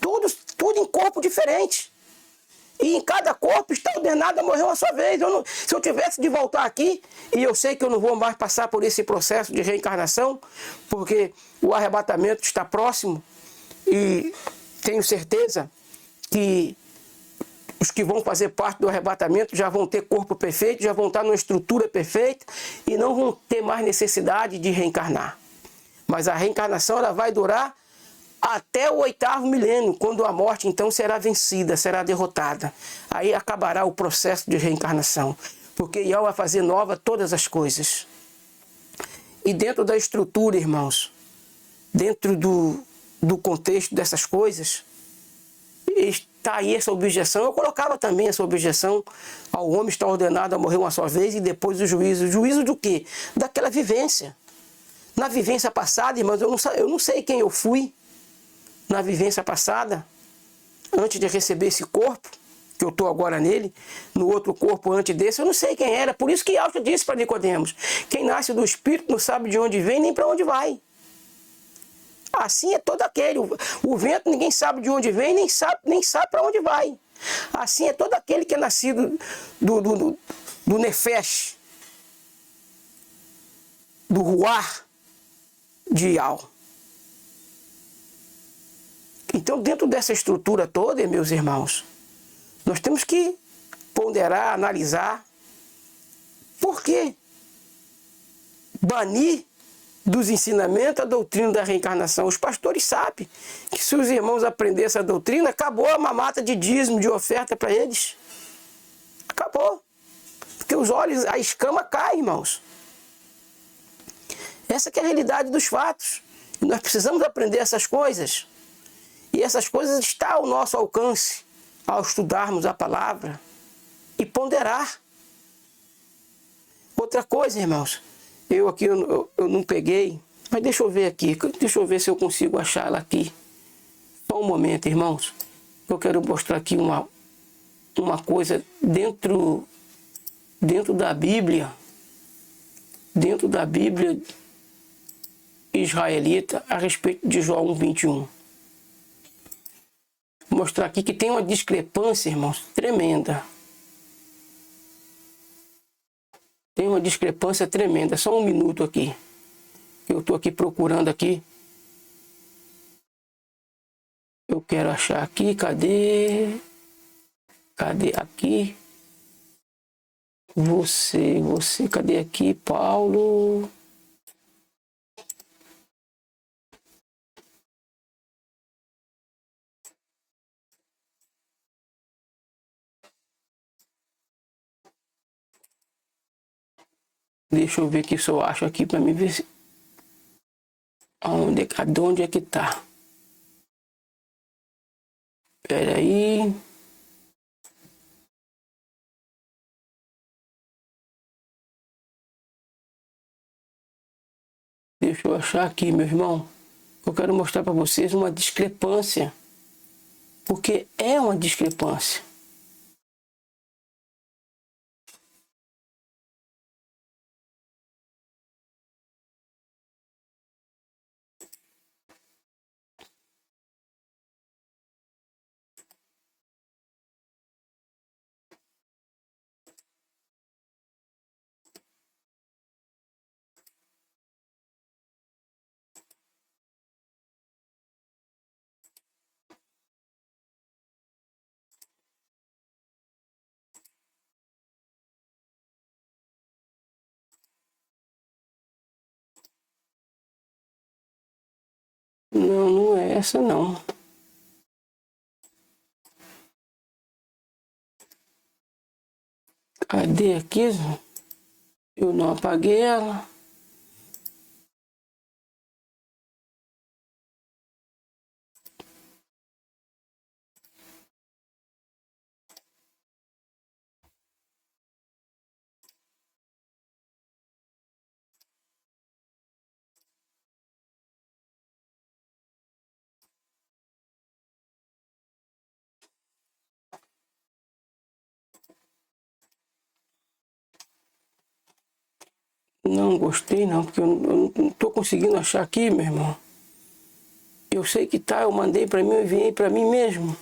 tudo em corpo diferente. E em cada corpo está ordenado a morrer uma só vez. Se eu tivesse de voltar aqui, e eu sei que eu não vou mais passar por esse processo de reencarnação, porque o arrebatamento está próximo, e tenho certeza que os que vão fazer parte do arrebatamento já vão ter corpo perfeito, já vão estar numa estrutura perfeita, e não vão ter mais necessidade de reencarnar. Mas a reencarnação ela vai durar até o 8º milênio, quando a morte então será vencida, será derrotada. Aí acabará o processo de reencarnação, porque Yahweh vai fazer nova todas as coisas. E dentro da estrutura, irmãos, dentro do contexto dessas coisas, está aí essa objeção. Eu colocava também essa objeção ao homem estar ordenado a morrer uma só vez e depois o juízo. Juízo do quê? Daquela vivência. Na vivência passada, irmãos, eu não sei quem eu fui na vivência passada, antes de receber esse corpo, que eu estou agora nele, no outro corpo antes desse, eu não sei quem era. Por isso que Yahshua disse para Nicodemos, quem nasce do Espírito não sabe de onde vem nem para onde vai. Assim é todo aquele, o vento ninguém sabe de onde vem, nem sabe para onde vai. Assim é todo aquele que é nascido do Nefesh, do Ruar de Yahweh. Então, dentro dessa estrutura toda, meus irmãos, nós temos que ponderar, analisar. Por que banir dos ensinamentos a doutrina da reencarnação? Os pastores sabem que se os irmãos aprenderem essa doutrina, acabou a mamata de dízimo, de oferta para eles. Acabou. Porque os olhos, a escama cai, irmãos. Essa que é a realidade dos fatos. E nós precisamos aprender essas coisas. E essas coisas estão ao nosso alcance ao estudarmos a palavra e ponderar. Outra coisa, irmãos, eu aqui eu não peguei, mas deixa eu ver aqui, deixa eu ver se eu consigo achar ela aqui. Só um momento, irmãos. Eu quero mostrar aqui uma coisa dentro da Bíblia, israelita, a respeito de João 1:21. Vou mostrar aqui que tem uma discrepância, irmãos, tremenda. Tem uma discrepância tremenda. Só um minuto aqui. Eu estou aqui procurando aqui. Eu quero achar aqui. Cadê? Cadê aqui? Você. Cadê aqui, Paulo? Deixa eu ver aqui se eu acho aqui para me ver se... Onde é que tá? Espera aí. Deixa eu achar aqui, meu irmão. Eu quero mostrar para vocês uma discrepância. Porque é uma discrepância. Não, não é essa não. Cadê aqui? Eu não apaguei ela. Não gostei não, porque eu não tô conseguindo achar aqui, meu irmão. Eu sei que tá, eu mandei para mim, eu enviei para mim mesmo.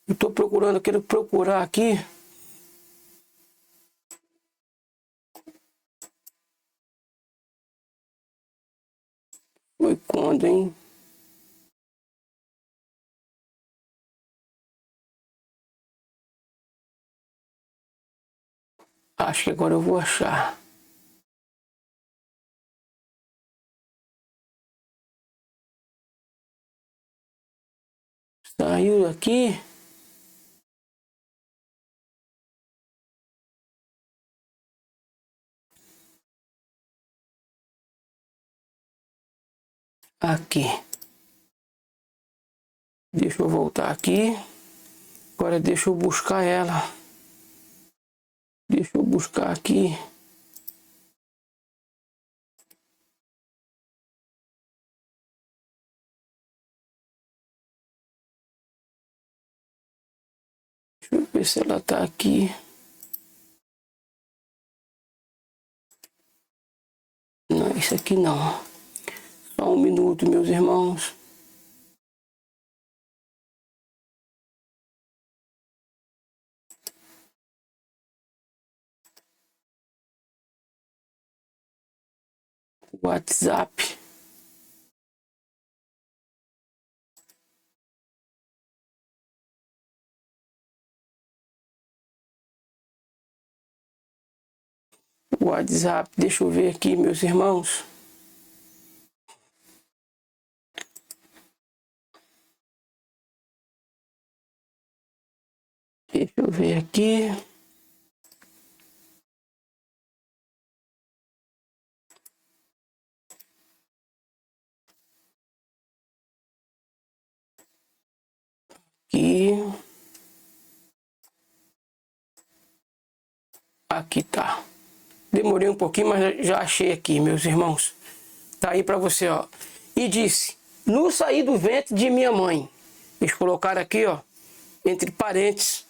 Eu tô procurando, eu quero procurar aqui. Foi quando, hein? Acho que agora eu vou achar. Saiu daqui. Aqui. Deixa eu voltar aqui. Agora deixa eu buscar ela. Deixa eu buscar aqui. Deixa eu ver se ela tá aqui. Não, isso aqui não. Só um minuto, meus irmãos. WhatsApp. WhatsApp, deixa eu ver aqui, meus irmãos. Deixa eu ver aqui. Aqui tá. Demorei um pouquinho, mas já achei aqui, meus irmãos. Tá aí para você, ó. E disse: "No saí do ventre de minha mãe." Eles colocaram aqui, ó, entre parênteses,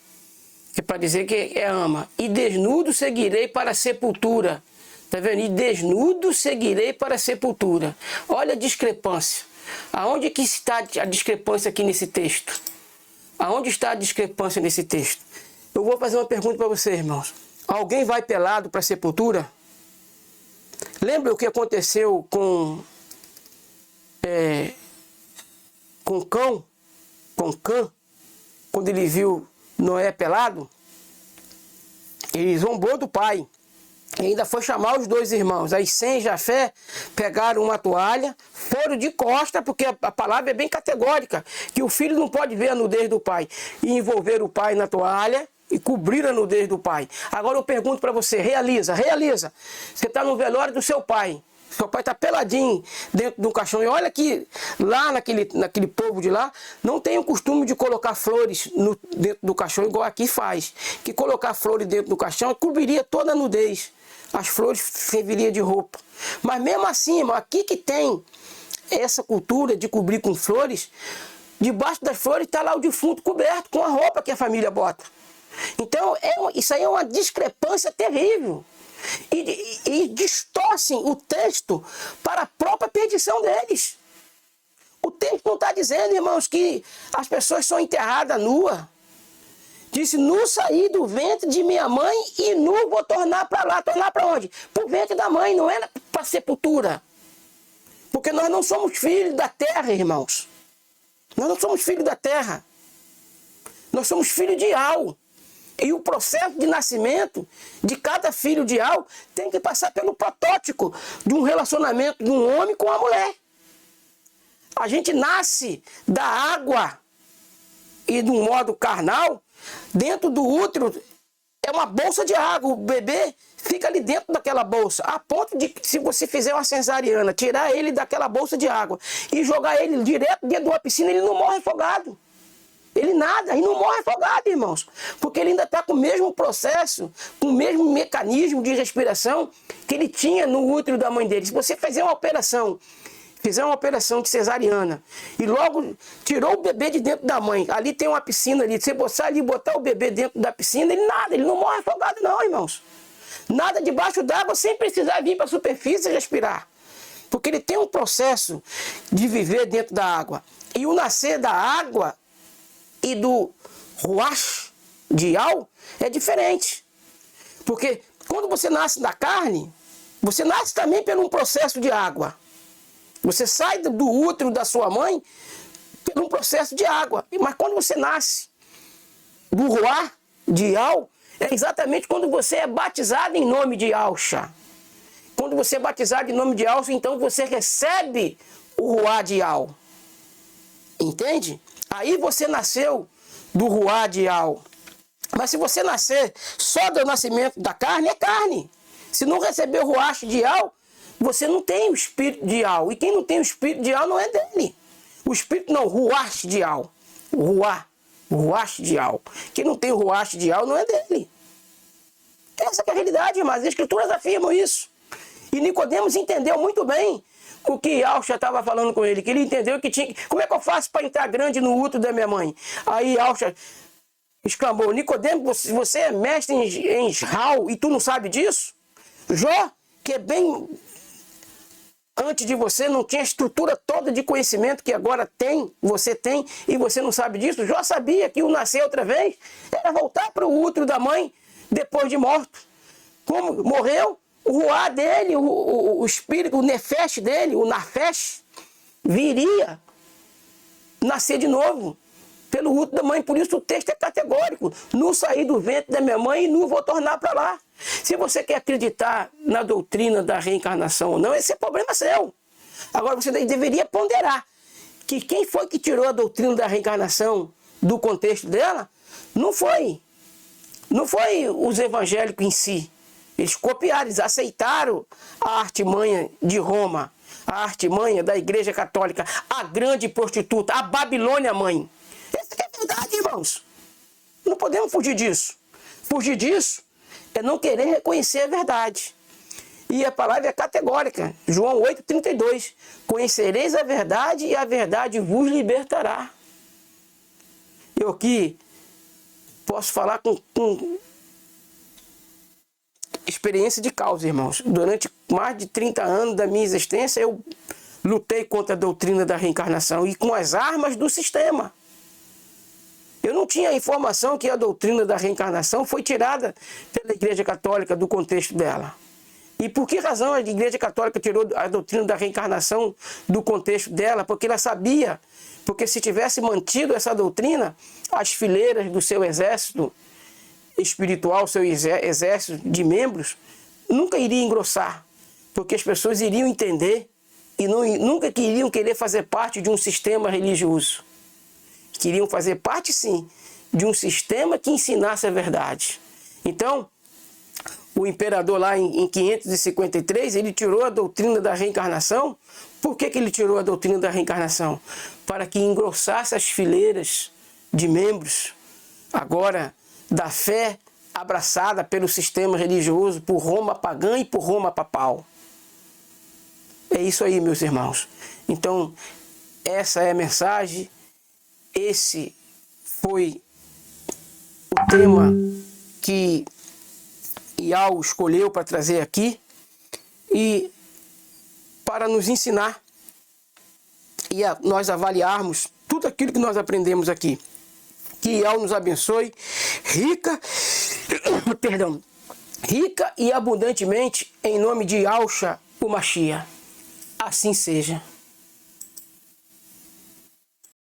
que é para dizer que é ama. "E desnudo seguirei para a sepultura." Tá vendo? "E desnudo seguirei para a sepultura." Olha a discrepância. Aonde que está a discrepância aqui nesse texto? Aonde está a discrepância nesse texto? Eu vou fazer uma pergunta para vocês, irmãos. Alguém vai pelado para a sepultura? Lembra o que aconteceu com Cã, quando ele viu Noé pelado? Ele zombou do pai. E ainda foi chamar os dois irmãos. Aí Sem e Jafé pegaram uma toalha, foram de costa, porque a palavra é bem categórica, que o filho não pode ver a nudez do pai. E envolveram o pai na toalha e cobriram a nudez do pai. Agora eu pergunto para você, realiza. Você está no velório do seu pai. Seu pai está peladinho dentro de um caixão. E olha que lá naquele povo de lá, não tem o costume de colocar flores dentro do caixão, igual aqui faz. Que colocar flores dentro do caixão cobriria toda a nudez. As flores serviriam de roupa. Mas mesmo assim, irmão, aqui que tem essa cultura de cobrir com flores, debaixo das flores está lá o defunto coberto com a roupa que a família bota. Então, isso aí é uma discrepância terrível. E distorcem o texto para a própria perdição deles. O texto não está dizendo, irmãos, que as pessoas são enterradas nuas. Disse: "Nu saí do ventre de minha mãe e nu vou tornar para lá." Tornar para onde? Para o ventre da mãe, não é para a sepultura. Porque nós não somos filhos da terra, irmãos. Nós não somos filhos da terra. Nós somos filhos de Al. E o processo de nascimento de cada filho de Al tem que passar pelo protótipo de um relacionamento de um homem com a mulher. A gente nasce da água e de um modo carnal, dentro do útero é uma bolsa de água. O bebê fica ali dentro daquela bolsa, a ponto de, se você fizer uma cesariana, tirar ele daquela bolsa de água e jogar ele direto dentro de uma piscina, ele não morre afogado. Ele nada, e não morre afogado, irmãos. Porque ele ainda está com o mesmo processo, com o mesmo mecanismo de respiração que ele tinha no útero da mãe dele. Se você fizer uma operação de cesariana e logo tirou o bebê de dentro da mãe, ali tem uma piscina ali, você botar o bebê dentro da piscina, ele nada, ele não morre afogado não, irmãos. Nada debaixo d'água sem precisar vir para a superfície e respirar. Porque ele tem um processo de viver dentro da água. E o nascer da água e do ruach de Yah é diferente. Porque quando você nasce da carne, você nasce também por um processo de água. Você sai do útero da sua mãe por um processo de água. Mas quando você nasce do ruach de Yah, é exatamente quando você é batizado em nome de Yahshua. Quando você é batizado em nome de Yahshua, então você recebe o ruach de Yah. Entende? Aí você nasceu do ruach de Yah. Mas se você nascer só do nascimento da carne, é carne. Se não receber o ruach de Yah, você não tem o espírito de Yah. E quem não tem o espírito de Yah não é dele. O espírito não, o ruach de Yah. O ruach de Yah. Quem não tem o ruach de Yah não é dele. Essa que é a realidade, irmãos. As escrituras afirmam isso. E Nicodemos entendeu muito bem o que Yahshua estava falando com ele. Que ele entendeu que tinha... Como é que eu faço para entrar grande no útero da minha mãe? Aí Yahshua exclamou: Nicodemos, você é mestre em Israel e tu não sabe disso? Jó, que é bem antes de você, não tinha a estrutura toda de conhecimento que agora você tem, e você não sabe disso. Jó sabia que o nascer outra vez era voltar para o útero da mãe depois de morto. Como morreu, o ruá dele, o espírito, o nefesh dele, o nafesh, viria nascer de novo pelo útero da mãe. Por isso o texto é categórico: não saí do ventre da minha mãe e não vou tornar para lá. Se você quer acreditar na doutrina da reencarnação ou não, esse é problema seu. Agora você deveria ponderar que quem foi que tirou a doutrina da reencarnação do contexto dela não foi os evangélicos em si. Eles copiaram, eles aceitaram a artimanha de Roma, a artimanha da Igreja Católica, a grande prostituta, a Babilônia mãe. Essa que é a verdade, irmãos. Não podemos fugir disso. Fugir disso é não querer reconhecer a verdade. E a palavra é categórica. João 8,32. Conhecereis a verdade e a verdade vos libertará. Eu aqui posso falar com experiência de causa, irmãos. Durante mais de 30 anos da minha existência, eu lutei contra a doutrina da reencarnação e com as armas do sistema. Eu não tinha informação que a doutrina da reencarnação foi tirada pela Igreja Católica do contexto dela. E por que razão a Igreja Católica tirou a doutrina da reencarnação do contexto dela? Porque ela sabia, porque se tivesse mantido essa doutrina, as fileiras do seu exército espiritual, seu exército de membros, nunca iria engrossar, porque as pessoas iriam entender e nunca queriam querer fazer parte de um sistema religioso. Queriam fazer parte, sim, de um sistema que ensinasse a verdade. Então, o imperador lá em 553, ele tirou a doutrina da reencarnação. Por que ele tirou a doutrina da reencarnação? Para que engrossasse as fileiras de membros, agora, da fé abraçada pelo sistema religioso, por Roma pagã e por Roma papal. É isso aí, meus irmãos. Então, essa é a mensagem. Esse foi o tema que Yah escolheu para trazer aqui e para nos ensinar e nós avaliarmos tudo aquilo que nós aprendemos aqui. Que Yah nos abençoe rica e abundantemente em nome de Yahshua o Mashiach. Assim seja.